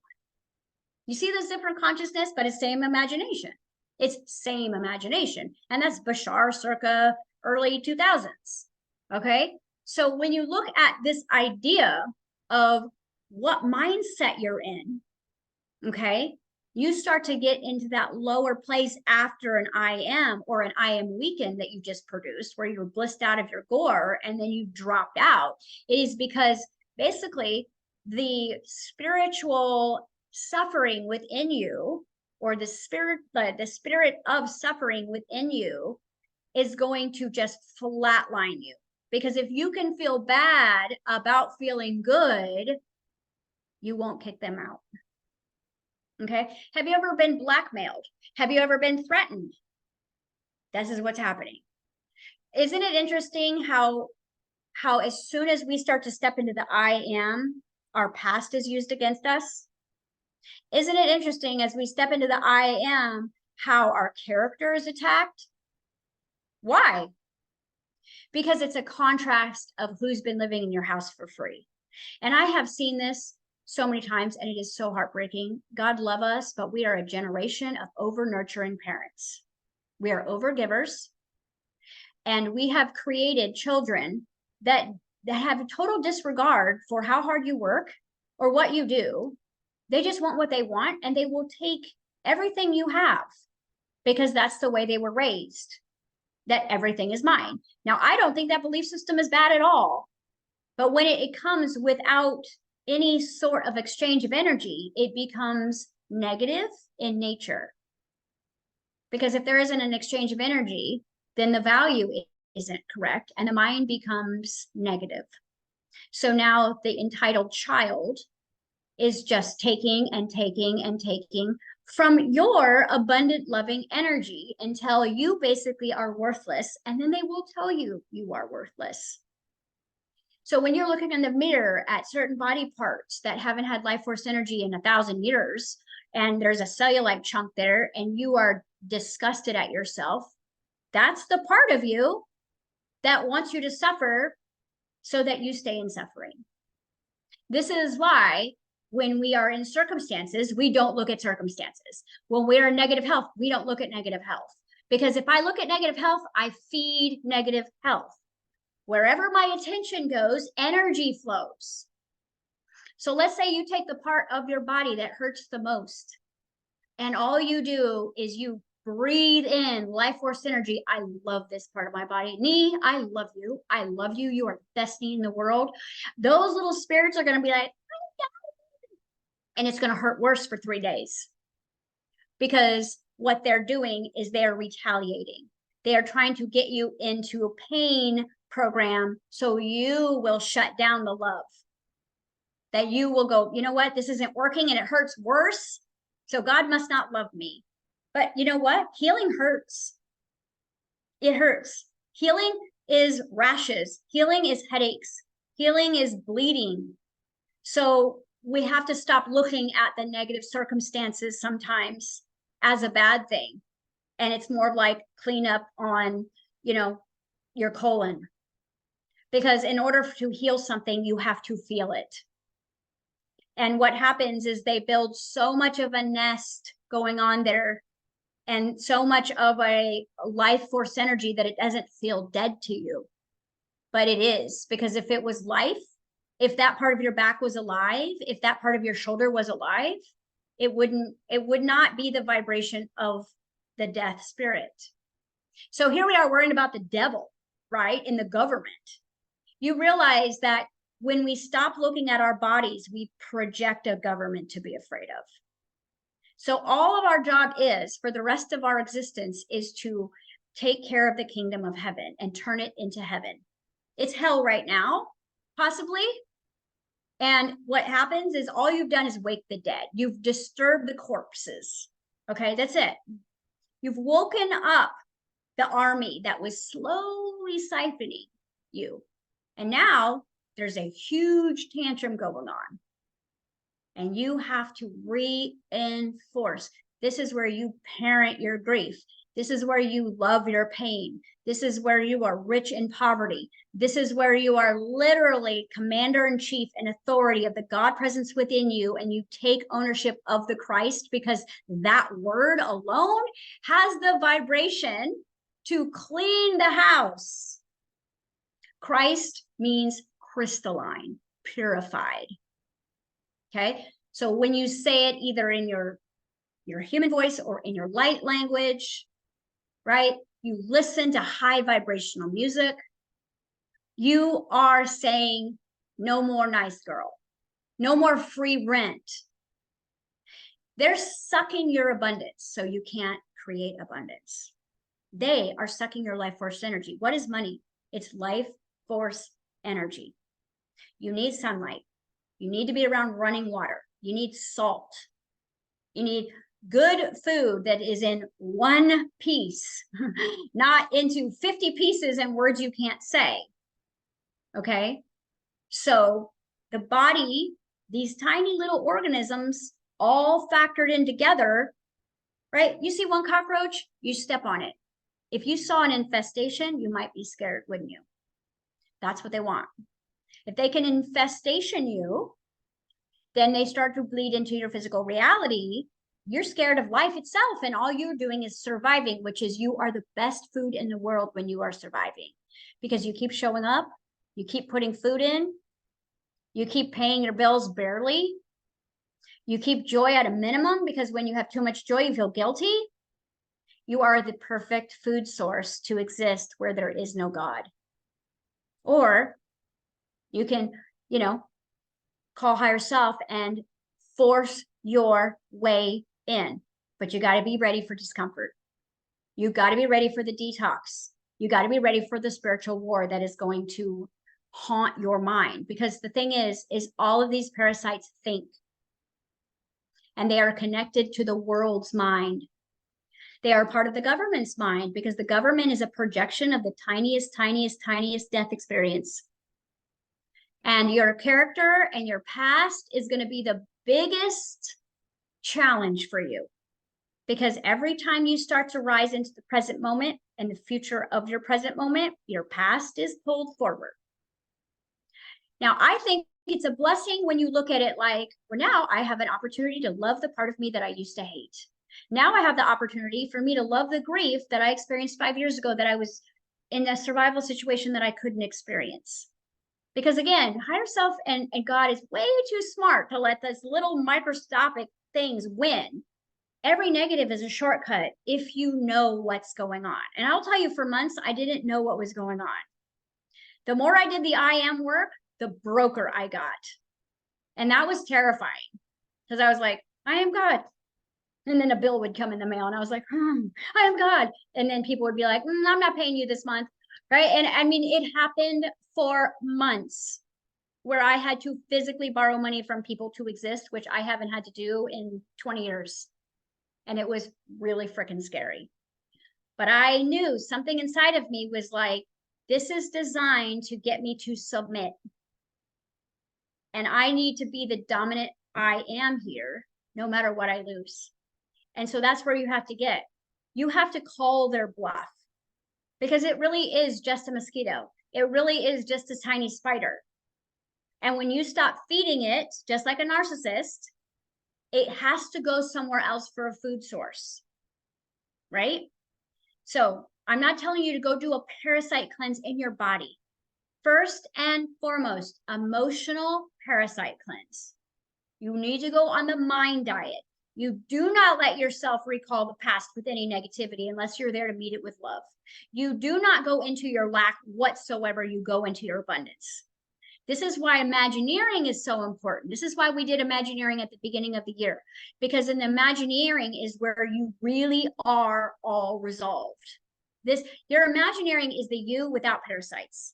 You see this different consciousness, but it's same imagination. It's same imagination. And that's Bashar circa early 2000s. Okay. So when you look at this idea of what mindset you're in, okay, you start to get into that lower place after an I am or an I am weekend that you just produced, where you're blissed out of your gore and then you dropped out. It is because basically the spiritual suffering within you, or the spirit of suffering within you, is going to just flatline you. Because if you can feel bad about feeling good, you won't kick them out. Okay. Have you ever been blackmailed? Have you ever been threatened? This is what's happening. Isn't it interesting how as soon as we start to step into the I am, our past is used against us? Isn't it interesting as we step into the I am, how our character is attacked? Why? Because it's a contrast of who's been living in your house for free. And I have seen this so many times, and it is so heartbreaking. God love us, but we are a generation of over-nurturing parents. We are over-givers, and we have created children that have a total disregard for how hard you work or what you do. They just want what they want, and they will take everything you have because that's the way they were raised, that everything is mine. Now, I don't think that belief system is bad at all, but when it comes without any sort of exchange of energy, it becomes negative in nature. Because if there isn't an exchange of energy, then the value isn't correct and the mind becomes negative. So now the entitled child is just taking and taking and taking from your abundant, loving energy until you basically are worthless. And then they will tell you you are worthless. So when you're looking in the mirror at certain body parts that haven't had life force energy in 1,000 years, and there's a cellulite chunk there, and you are disgusted at yourself, that's the part of you that wants you to suffer so that you stay in suffering. This is why when we are in circumstances, we don't look at circumstances. When we are in negative health, we don't look at negative health. Because if I look at negative health, I feed negative health. Wherever my attention goes, energy flows. So let's say you take the part of your body that hurts the most, and all you do is you breathe in life force energy. I love this part of my body. Knee, I love you. I love you. You are the best knee in the world. Those little spirits are going to be like, and it's going to hurt worse for 3 days, because what they're doing is they're retaliating. They are trying to get you into a pain program so you will shut down the love. That you will go, you know what, this isn't working and it hurts worse, so God must not love me. But you know what? Healing hurts. It hurts. Healing is rashes. Healing is headaches. Healing is bleeding. So we have to stop looking at the negative circumstances sometimes as a bad thing. And it's more like cleanup on, your colon. Because in order to heal something, you have to feel it. And what happens is they build so much of a nest going on there and so much of a life force energy that it doesn't feel dead to you. But it is, because if it was life, if that part of your back was alive, if that part of your shoulder was alive, it would not be the vibration of the death spirit. So here we are worrying about the devil, right? In the government. You realize that when we stop looking at our bodies, we project a government to be afraid of. So all of our job is, for the rest of our existence, is to take care of the kingdom of heaven and turn it into heaven. It's hell right now, possibly. And what happens is all you've done is wake the dead. You've disturbed the corpses. Okay, that's it. You've woken up the army that was slowly siphoning you. And now there's a huge tantrum going on. And you have to reinforce. This is where you parent your grief. This is where you love your pain. This is where you are rich in poverty. This is where you are literally commander-in-chief and authority of the God presence within you, and you take ownership of the Christ, because that word alone has the vibration to clean the house. Christ means crystalline, purified. Okay, so when you say it either in your human voice or in your light language, right? You listen to high vibrational music. You are saying, no more nice girl, no more free rent. They're sucking your abundance, so you can't create abundance. They are sucking your life force energy. What is money? It's life force energy. You need sunlight. You need to be around running water. You need salt. You need good food that is in one piece, not into 50 pieces and words you can't say. Okay. So the body, these tiny little organisms, all factored in together, right? You see one cockroach, you step on it. If you saw an infestation, you might be scared, wouldn't you? That's what they want. If they can infestation you, then they start to bleed into your physical reality. You're scared of life itself, and all you're doing is surviving, which is you are the best food in the world when you are surviving, because you keep showing up, you keep putting food in, you keep paying your bills barely, you keep joy at a minimum, because when you have too much joy, you feel guilty. You are the perfect food source to exist where there is no God. Or you can, call higher self and force your way in, but you got to be ready for discomfort. You got to be ready for the detox. You got to be ready for the spiritual war that is going to haunt your mind, because the thing is all of these parasites think, and they are connected to the world's mind. They are part of the government's mind, because the government is a projection of the tiniest death experience. And your character and your past is going to be the biggest challenge for you, because every time you start to rise into the present moment, and the future of your present moment, your past is pulled forward. Now, I think it's a blessing when you look at it like, well, now I have an opportunity to love the part of me that I used to hate. Now I have the opportunity for me to love the grief that I experienced 5 years ago, that I was in a survival situation that I couldn't experience. Because again, higher self and God is way too smart to let those little microscopic things win. Every negative is a shortcut if you know what's going on. And I'll tell you, for months, I didn't know what was going on. The more I did the I am work, the broker I got. And that was terrifying, because I was like, I am God. And then a bill would come in the mail and I was like, I am God. And then people would be like, I'm not paying you this month. Right. And I mean, it happened for months where I had to physically borrow money from people to exist, which I haven't had to do in 20 years. And it was really freaking scary. But I knew something inside of me was like, this is designed to get me to submit. And I need to be the dominant I am here, no matter what I lose. And so that's where you have to get. You have to call their bluff, because it really is just a mosquito. It really is just a tiny spider. And when you stop feeding it, just like a narcissist, it has to go somewhere else for a food source, right? So I'm not telling you to go do a parasite cleanse in your body. First and foremost, emotional parasite cleanse. You need to go on the mind diet. You do not let yourself recall the past with any negativity unless you're there to meet it with love. You do not go into your lack whatsoever. You go into your abundance. This is why Imagineering is so important. This is why we did Imagineering at the beginning of the year, because in the Imagineering is where you really are all resolved. Your Imagineering is the you without parasites.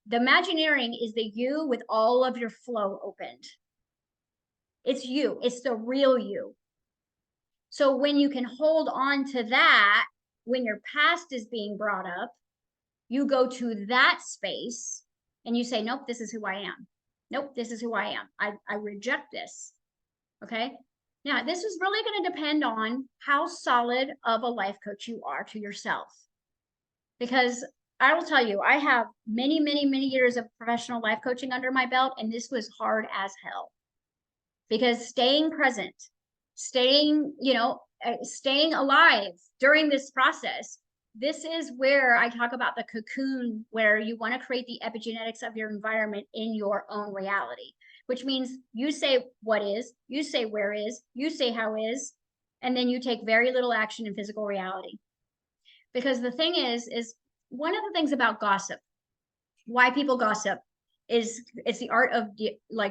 The Imagineering is the you with all of your flow opened. It's you. It's the real you. So when you can hold on to that, when your past is being brought up, you go to that space and you say, nope, this is who I am. Nope, this is who I am. I reject this. Okay. Now, this is really going to depend on how solid of a life coach you are to yourself. Because I will tell you, I have many, many, many years of professional life coaching under my belt, and this was hard as hell. Because staying present, staying alive during this process, this is where I talk about the cocoon, where you want to create the epigenetics of your environment in your own reality, which means you say what is, you say where is, you say how is, and then you take very little action in physical reality. Because the thing is one of the things about gossip, why people gossip, is it's the art of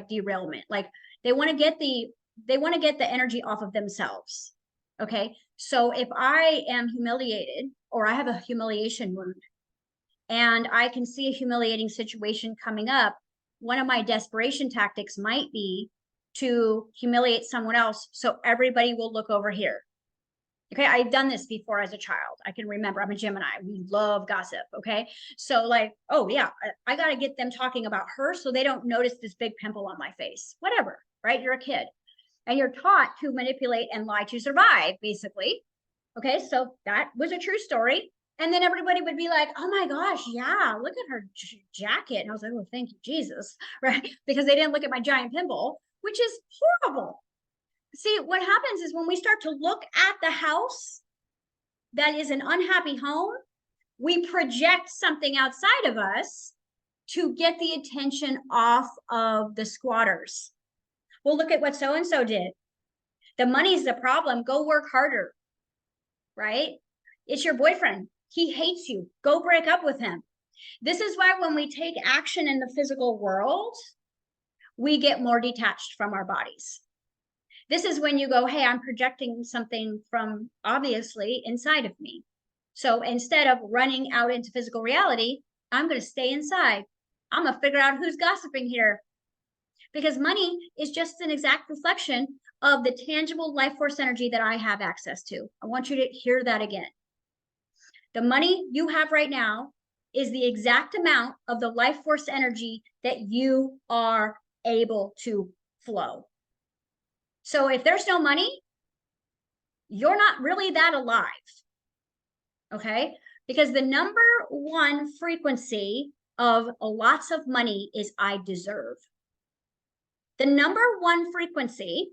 derailment. Like, they want to get the energy off of themselves. Okay. So if I am humiliated, or I have a humiliation wound, and I can see a humiliating situation coming up, one of my desperation tactics might be to humiliate someone else so everybody will look over here. Okay, I've done this before as a child. I can remember. I'm a Gemini. We love gossip. Okay, so like, oh yeah, I got to get them talking about her so they don't notice this big pimple on my face. Whatever, right? You're a kid, and you're taught to manipulate and lie to survive, basically. Okay, so that was a true story. And then everybody would be like, oh my gosh, yeah, look at her jacket. And I was like, oh, thank you, Jesus, right? Because they didn't look at my giant pimple, which is horrible. See, what happens is when we start to look at the house that is an unhappy home, we project something outside of us to get the attention off of the squatters. Well, look at what so-and-so did. The money's the problem. Go work harder, right? It's your boyfriend. He hates you. Go break up with him. This is why when we take action in the physical world, we get more detached from our bodies. This is when you go, hey, I'm projecting something from obviously inside of me. So instead of running out into physical reality, I'm going to stay inside. I'm going to figure out who's gossiping here. Because money is just an exact reflection of the tangible life force energy that I have access to. I want you to hear that again. The money you have right now is the exact amount of the life force energy that you are able to flow. So if there's no money, you're not really that alive. Okay. Because the number one frequency of lots of money is I deserve. The number one frequency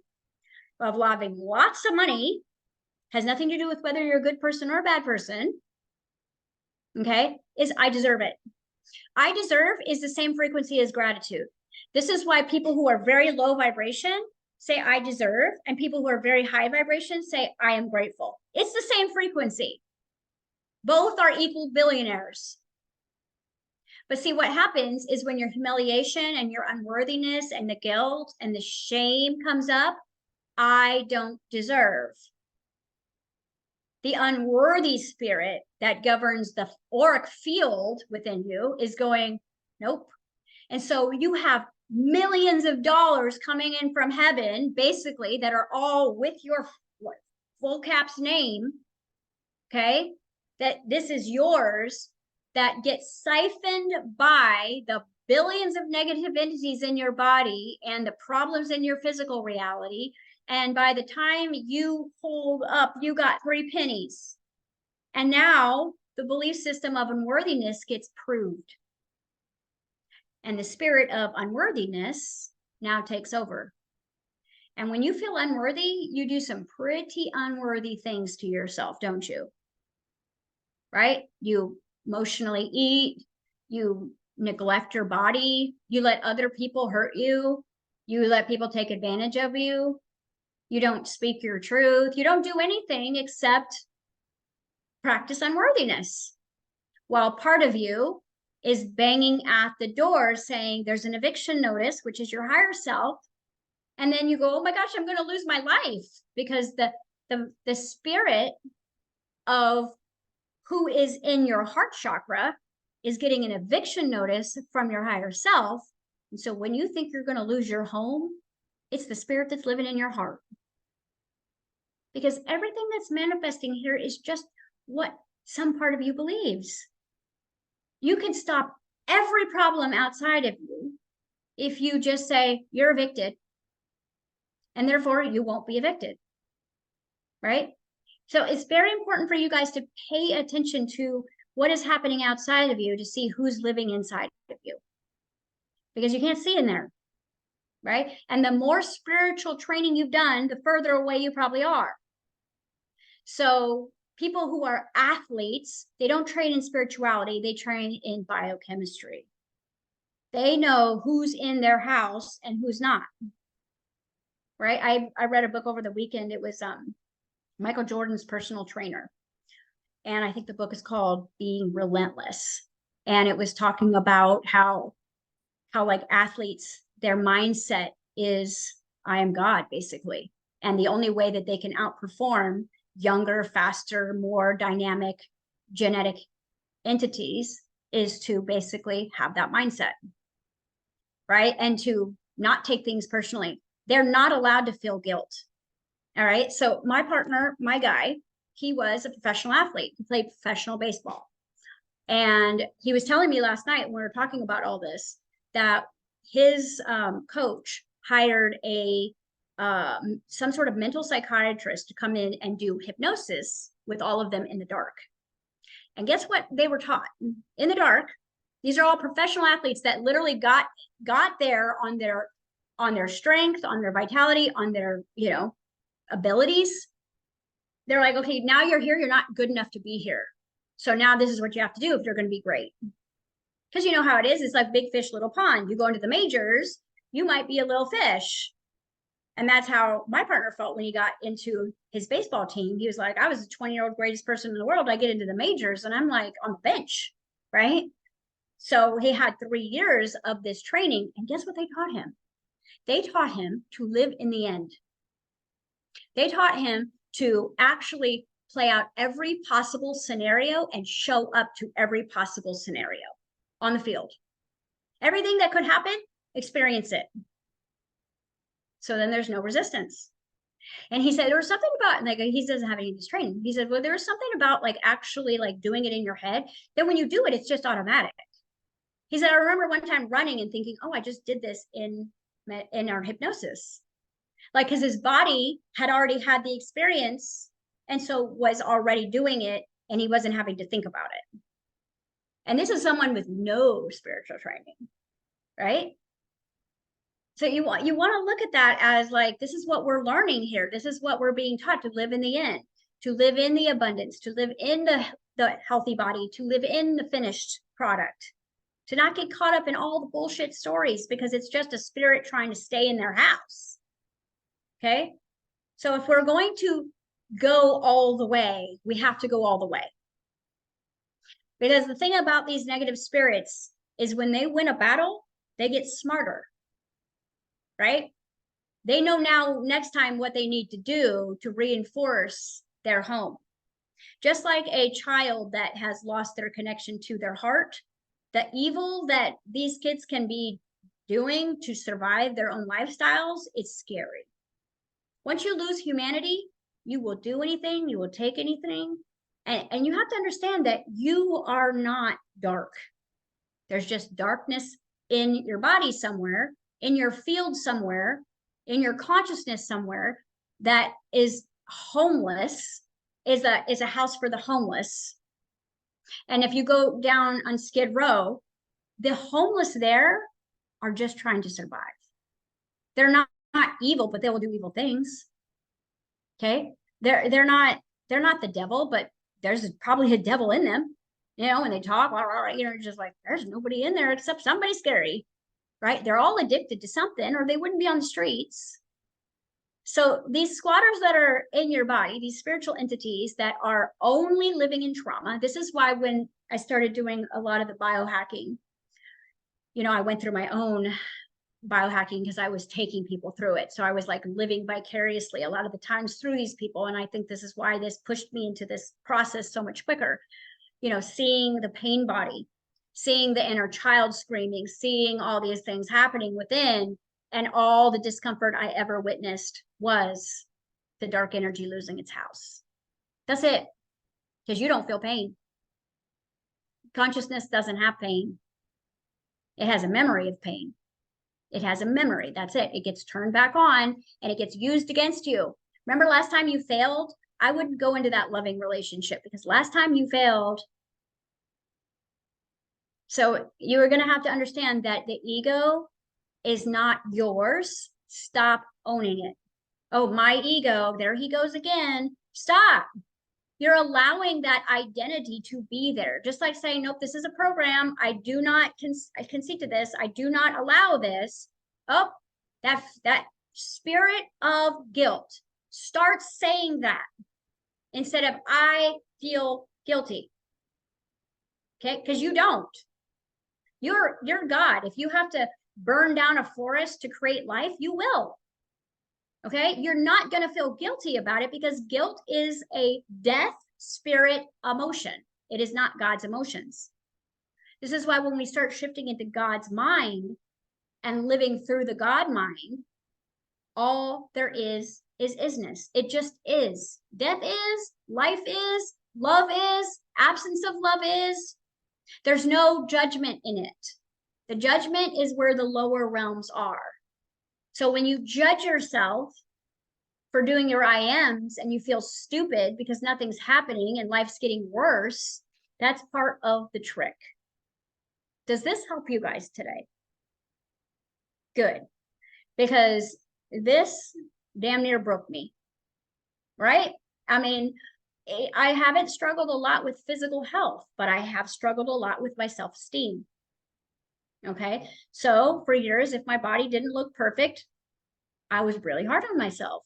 of having lots of money has nothing to do with whether you're a good person or a bad person. Okay, is I deserve it. I deserve is the same frequency as gratitude. This is why people who are very low vibration say I deserve, and people who are very high vibration say I am grateful. It's the same frequency. Both are equal billionaires. But see, what happens is when your humiliation and your unworthiness and the guilt and the shame comes up, I don't deserve. The unworthy spirit that governs the auric field within you is going, nope. And so you have millions of dollars coming in from heaven, basically, that are all with your full cap's name, okay? That this is yours, that gets siphoned by the billions of negative entities in your body and the problems in your physical reality. And by the time you hold up, you got 3 pennies. And now the belief system of unworthiness gets proved. And the spirit of unworthiness now takes over. And when you feel unworthy, you do some pretty unworthy things to yourself, don't you? Right? You emotionally eat, you neglect your body, you let other people hurt you, you let people take advantage of you, you don't speak your truth, you don't do anything except practice unworthiness. While part of you is banging at the door saying there's an eviction notice, which is your higher self. And then you go, oh my gosh, I'm going to lose my life, because the spirit of who is in your heart chakra is getting an eviction notice from your higher self. And so when you think you're going to lose your home, it's the spirit that's living in your heart. Because everything that's manifesting here is just what some part of you believes. You can stop every problem outside of you if you just say you're evicted, and therefore you won't be evicted, right? So it's very important for you guys to pay attention to what is happening outside of you to see who's living inside of you, because you can't see in there, right? And the more spiritual training you've done, the further away you probably are. So people who are athletes, they don't train in spirituality, they train in biochemistry. They know who's in their house and who's not, right? I read a book over the weekend. It was Michael Jordan's personal trainer. And I think the book is called Being Relentless. And it was talking about how like athletes, their mindset is, I am God, basically. And the only way that they can outperform younger, faster, more dynamic genetic entities is to basically have that mindset, right? And to not take things personally. They're not allowed to feel guilt. All right. So my partner, my guy, he was a professional athlete. He played professional baseball. And he was telling me last night when we were talking about all this, that his coach hired some sort of mental psychiatrist to come in and do hypnosis with all of them in the dark. And guess what they were taught in the dark? These are all professional athletes that literally got there on their strength, on their vitality, on their, abilities. They're like, okay, now you're here, you're not good enough to be here. So now this is what you have to do if you're going to be great. Because you know how it is. It's like big fish, little pond. You go into the majors, you might be a little fish. And that's how my partner felt when he got into his baseball team. He was like, I was the 20-year-old greatest person in the world. I get into the majors and I'm like on the bench, right? So he had 3 years of this training. And guess what they taught him? They taught him to live in the end. They taught him to actually play out every possible scenario and show up to every possible scenario on the field. Everything that could happen, experience it. So then there's no resistance. And he said there was something about, like, he doesn't have any of this training. He said, well, there was something about like actually like doing it in your head. Then when you do it, it's just automatic. He said, I remember one time running and thinking, oh, I just did this in our hypnosis. Like, because his body had already had the experience and so was already doing it and he wasn't having to think about it. And this is someone with no spiritual training, right? So you want to look at that as like, this is what we're learning here. This is what we're being taught to live in the end, to live in the abundance, to live in the healthy body, to live in the finished product, to not get caught up in all the bullshit stories because it's just a spirit trying to stay in their house. Okay. So if we're going to go all the way, we have to go all the way. Because the thing about these negative spirits is when they win a battle, they get smarter, right? They know now next time what they need to do to reinforce their home. Just like a child that has lost their connection to their heart, the evil that these kids can be doing to survive their own lifestyles, it's scary. Once you lose humanity, you will do anything, you will take anything. And you have to understand that you are not dark. There's just darkness in your body somewhere, in your field somewhere, in your consciousness somewhere that is homeless, is a house for the homeless. And if you go down on Skid Row, the homeless there are just trying to survive. They're not evil, but they will do evil things. Okay? They're not the devil, but there's probably a devil in them. You know, when they talk, just like, there's nobody in there except somebody scary, right? They're all addicted to something, or they wouldn't be on the streets. So these squatters that are in your body, these spiritual entities that are only living in trauma, this is why when I started doing a lot of the biohacking, you know, I went through my own biohacking because I was taking people through it. So I was like living vicariously a lot of the times through these people. And I think this is why this pushed me into this process so much quicker. You know, seeing the pain body, seeing the inner child screaming, seeing all these things happening within, and all the discomfort I ever witnessed was the dark energy losing its house. That's it. Because you don't feel pain. Consciousness doesn't have pain. It has a memory of pain. It has a memory. That's it. It gets turned back on and it gets used against you. Remember last time you failed? I wouldn't go into that loving relationship because last time you failed. So you are going to have to understand that the ego is not yours. Stop owning it. Oh, my ego, there he goes again. Stop. You're allowing that identity to be there. Just like saying, nope, this is a program. I do not concede to this. I do not allow this. Oh, that spirit of guilt. Start saying that instead of I feel guilty. Okay, because you don't. You're God. If you have to burn down a forest to create life, you will. Okay, you're not going to feel guilty about it because guilt is a death spirit emotion. It is not God's emotions. This is why when we start shifting into God's mind and living through the God mind, all there is isness. It just is. Death is, life is, love is, absence of love is. There's no judgment in it. The judgment is where the lower realms are. So when you judge yourself for doing your IMs and you feel stupid because nothing's happening and life's getting worse, that's part of the trick. Does this help you guys today? Good. Because this damn near broke me, right? I mean, I haven't struggled a lot with physical health, but I have struggled a lot with my self-esteem. Okay. So for years, if my body didn't look perfect, I was really hard on myself.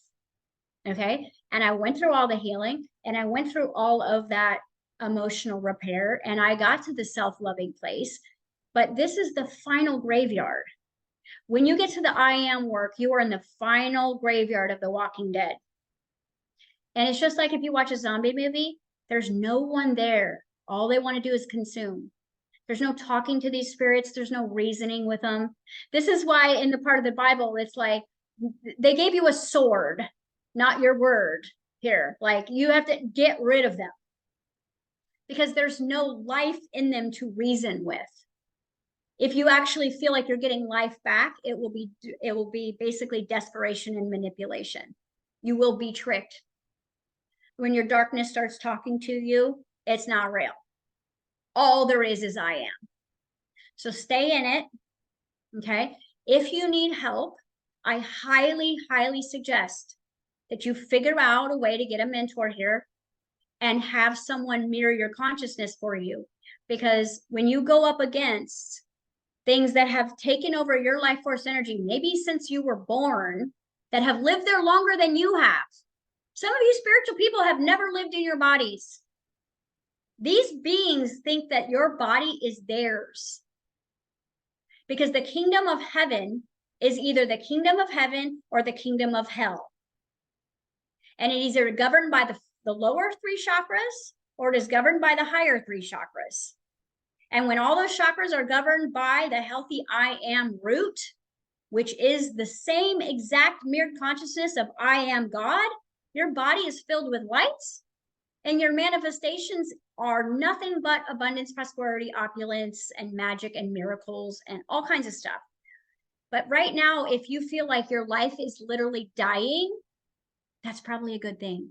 Okay. And I went through all the healing and I went through all of that emotional repair and I got to the self-loving place. But this is the final graveyard. When you get to the I am work, you are in the final graveyard of the Walking Dead. And it's just like if you watch a zombie movie, there's no one there. All they want to do is consume. There's no talking to these spirits. There's no reasoning with them. This is why in the part of the Bible, it's like they gave you a sword, not your word here. Like you have to get rid of them because there's no life in them to reason with. If you actually feel like you're getting life back, it will be basically desperation and manipulation. You will be tricked. When your darkness starts talking to you, It's not real. All there is I am. So stay in it. Okay. If you need help, I highly, highly suggest that you figure out a way to get a mentor here and have someone mirror your consciousness for you. Because when you go up against things that have taken over your life force energy, maybe since you were born, that have lived there longer than you have. Some of you spiritual people have never lived in your bodies. These beings think that your body is theirs. Because the kingdom of heaven is either the kingdom of heaven or the kingdom of hell. And it is either governed by the lower 3 chakras or it is governed by the higher 3 chakras. And when all those chakras are governed by the healthy I am root, which is the same exact mirrored consciousness of I am God, your body is filled with lights and your manifestations are nothing but abundance, prosperity, opulence, and magic and miracles and all kinds of stuff. But right now, if you feel like your life is literally dying, that's probably a good thing,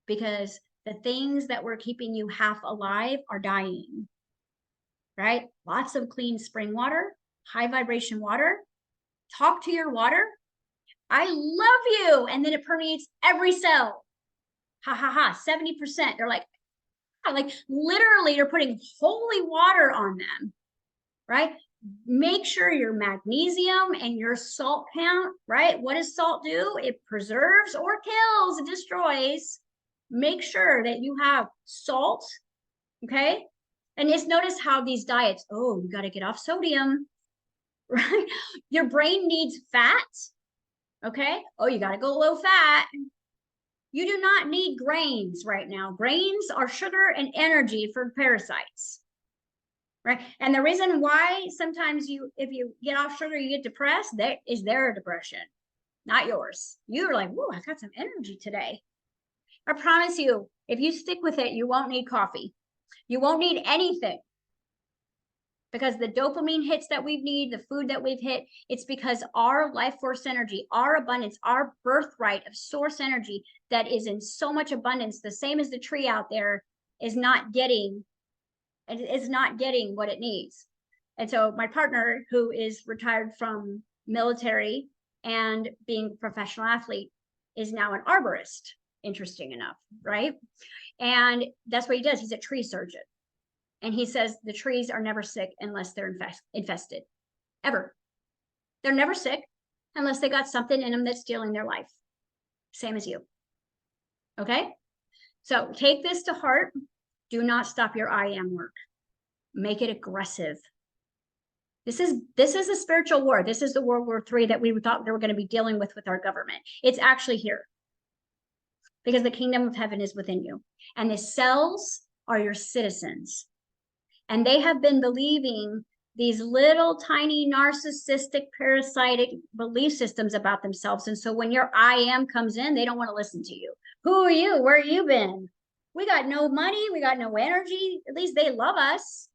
because the things that were keeping you half alive are dying, right? Lots of clean spring water, high vibration water. Talk to your water. I love you. And then it permeates every cell. Ha ha ha, 70%. They're like literally you're putting holy water on them, right? Make sure your magnesium and your salt count, right? What does salt do? It preserves or kills, it destroys. Make sure that you have salt, okay? And just notice how these diets, oh, you got to get off sodium, right? Your brain needs fat, okay? Oh, you got to go low fat. You do not need grains right now. Grains are sugar and energy for parasites, right? And the reason why sometimes if you get off sugar, you get depressed, that is their depression, not yours. You're like, whoa, I got some energy today. I promise you, if you stick with it, you won't need coffee. You won't need anything. Because the dopamine hits that we need, the food that we've hit, it's because our life force energy, our abundance, our birthright of source energy that is in so much abundance, the same as the tree out there, is not getting what it needs. And so my partner, who is retired from military and being a professional athlete, is now an arborist, interesting enough, right? And that's what he does. He's a tree surgeon. And he says the trees are never sick unless they're infested, ever. They're never sick unless they got something in them that's stealing their life. Same as you. Okay? So take this to heart. Do not stop your I am work. Make it aggressive. This is a spiritual war. This is the World War III that we thought they were going to be dealing with our government. It's actually here. Because the kingdom of heaven is within you. And the cells are your citizens. And they have been believing these little tiny narcissistic parasitic belief systems about themselves. And so when your I am comes in, they don't want to listen to you. Who are you? Where have you been? We got no money. We got no energy. At least they love us.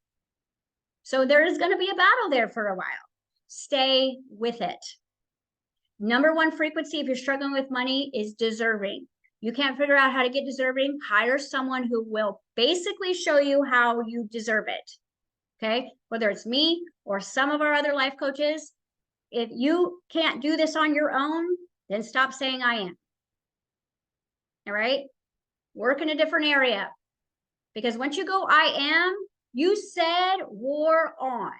So there is going to be a battle there for a while. Stay with it. Number 1 frequency, if you're struggling with money, is deserving. You can't figure out how to get deserving, hire someone who will basically show you how you deserve it. Okay? Whether it's me or some of our other life coaches, if you can't do this on your own, then stop saying I am. All right? Work in a different area. Because once you go I am, you said war on.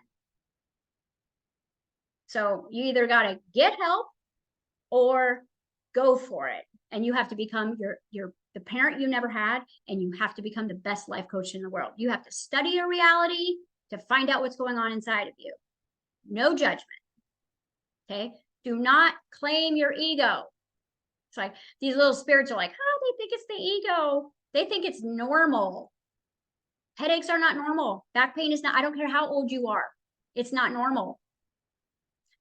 So you either got to get help or go for it. And you have to become the parent you never had, and you have to become the best life coach in the world. You have to study your reality to find out what's going on inside of you. No judgment. Okay? Do not claim your ego. It's like these little spirits are like, oh, they think it's the ego. They think it's normal. Headaches are not normal. Back pain is not. I don't care how old you are. It's not normal.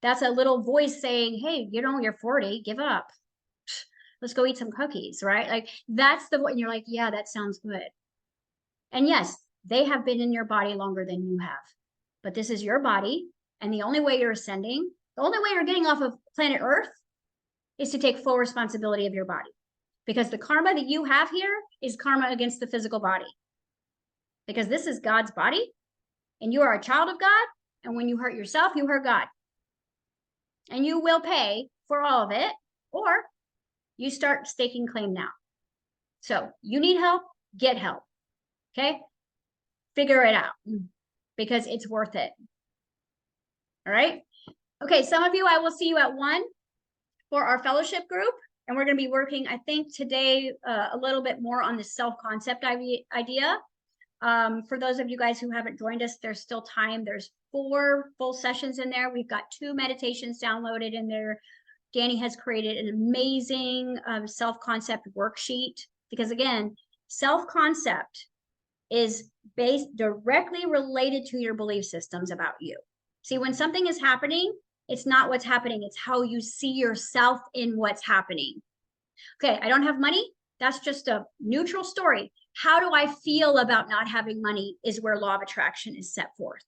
That's a little voice saying, hey, you're 40, give up. Let's go eat some cookies, right? Like that's the one. And you're like, yeah, that sounds good. And yes, they have been in your body longer than you have, but this is your body. And the only way you're ascending, the only way you're getting off of planet Earth is to take full responsibility of your body, because the karma that you have here is karma against the physical body. because this is God's body and you are a child of God. And when you hurt yourself, you hurt God. And you will pay for all of it, or you start staking claim now. So you need help, get help. Okay. Figure it out because it's worth it. All right. Okay. Some of you, I will see you at 1 for our fellowship group. And we're going to be working, I think today, a little bit more on the self-concept idea. For those of you guys who haven't joined us, there's still time. There's 4 full sessions in there. We've got 2 meditations downloaded in there. Danny has created an amazing self-concept worksheet because, again, self-concept is directly related to your belief systems about you. See, when something is happening, it's not what's happening. It's how you see yourself in what's happening. Okay, I don't have money. That's just a neutral story. How do I feel about not having money is where law of attraction is set forth.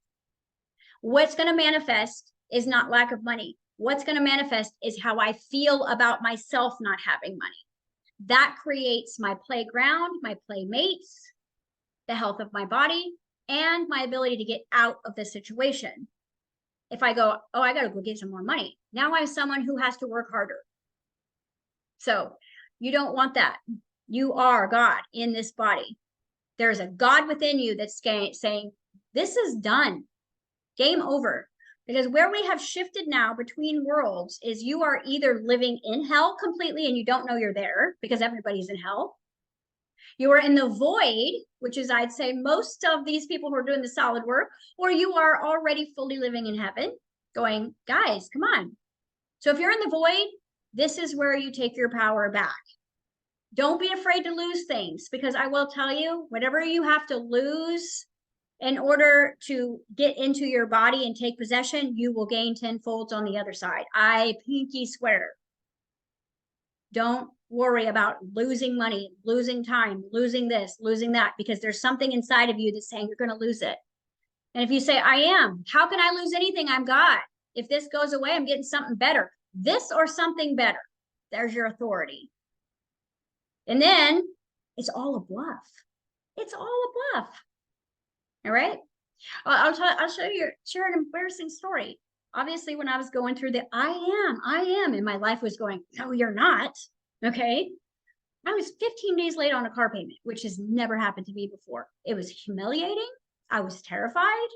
What's going to manifest is not lack of money. What's going to manifest is how I feel about myself not having money. That creates my playground, my playmates, the health of my body, and my ability to get out of the situation. If I go, oh, I got to go get some more money. Now I'm someone who has to work harder. So you don't want that. You are God in this body. There's a God within you that's saying, this is done. Game over. Because where we have shifted now between worlds is you are either living in hell completely and you don't know you're there because everybody's in hell. You are in the void, which is, I'd say, most of these people who are doing the solid work, or you are already fully living in heaven going, guys, come on. So if you're in the void, this is where you take your power back. Don't be afraid to lose things, because I will tell you, whatever you have to lose in order to get into your body and take possession, you will gain tenfold on the other side. I pinky swear. Don't worry about losing money, losing time, losing this, losing that, because there's something inside of you that's saying you're going to lose it. And if you say, I am, how can I lose anything? I'm God. If this goes away, I'm getting something better. This or something better. There's your authority. And then it's all a bluff. It's all a bluff. All right. I'll share an embarrassing story. Obviously, when I was going through the I am, and my life was going, no, you're not. Okay. I was 15 days late on a car payment, which has never happened to me before. It was humiliating. I was terrified.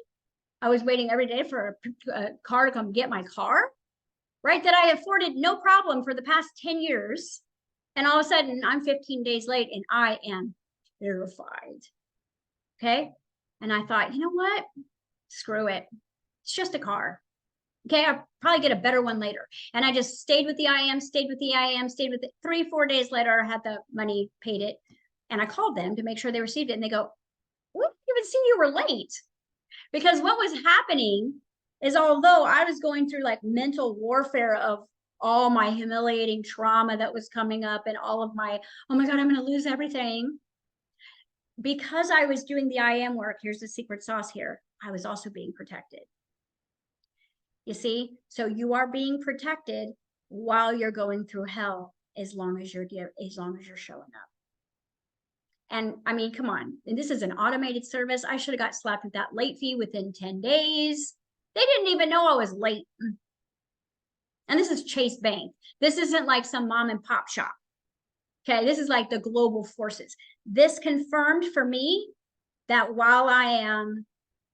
I was waiting every day for a car to come get my car, right? That I afforded no problem for the past 10 years. And all of a sudden, I'm 15 days late and I am terrified. Okay. And I thought, you know what? Screw it. It's just a car. Okay, I'll probably get a better one later. And I just stayed with the IM, stayed with it. 3-4 days later, I had the money, paid it. And I called them to make sure they received it. And they go, we didn't even see you were late. Because what was happening is, although I was going through like mental warfare of all my humiliating trauma that was coming up and all of my, oh my God, I'm going to lose everything. Because I was doing the IM work, here's the secret sauce here. I was also being protected. You see, so you are being protected while you're going through hell, as long as you're showing up. And I mean, come on, and this is an automated service. I should have got slapped with that late fee within 10 days. They didn't even know I was late. And this is Chase Bank. This isn't like some mom and pop shop. Okay, this is like the global forces. This confirmed for me that while I am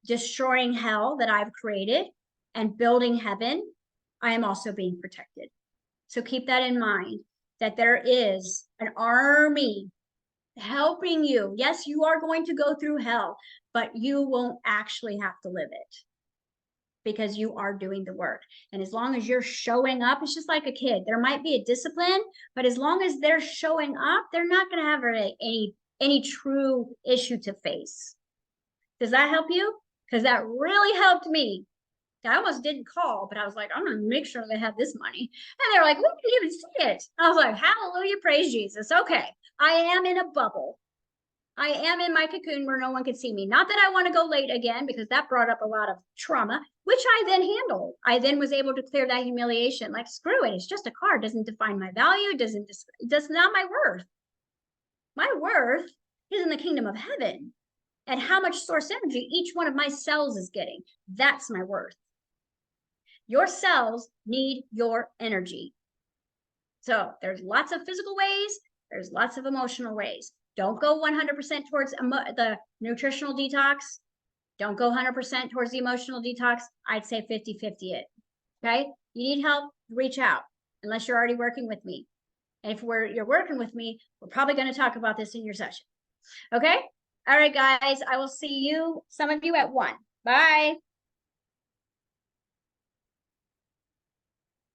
destroying hell that I've created and building heaven, I am also being protected. So keep that in mind, that there is an army helping you. Yes, you are going to go through hell, but you won't actually have to live it because you are doing the work. And as long as you're showing up, it's just like a kid. There might be a discipline, but as long as they're showing up, they're not going to have any true issue to face. Does that help you? Because that really helped me. I almost didn't call, but I was like, I'm going to make sure they have this money. And they're like, we didn't even see it. I was like, hallelujah, praise Jesus. Okay, I am in a bubble. I am in my cocoon where no one can see me. Not that I want to go late again, because that brought up a lot of trauma, which I then handled. I then was able to clear that humiliation. Like, screw it. It's just a car. It doesn't define my value. That's not my worth. My worth is in the kingdom of heaven. and how much source energy each one of my cells is getting. That's my worth. Your cells need your energy. So there's lots of physical ways. There's lots of emotional ways. Don't go 100% towards the nutritional detox. Don't go 100% towards the emotional detox. I'd say 50-50 it. Okay? You need help, reach out, unless you're already working with me. And if you're working with me, we're probably going to talk about this in your session. Okay? All right, guys. I will see you, some of you, at 1. Bye.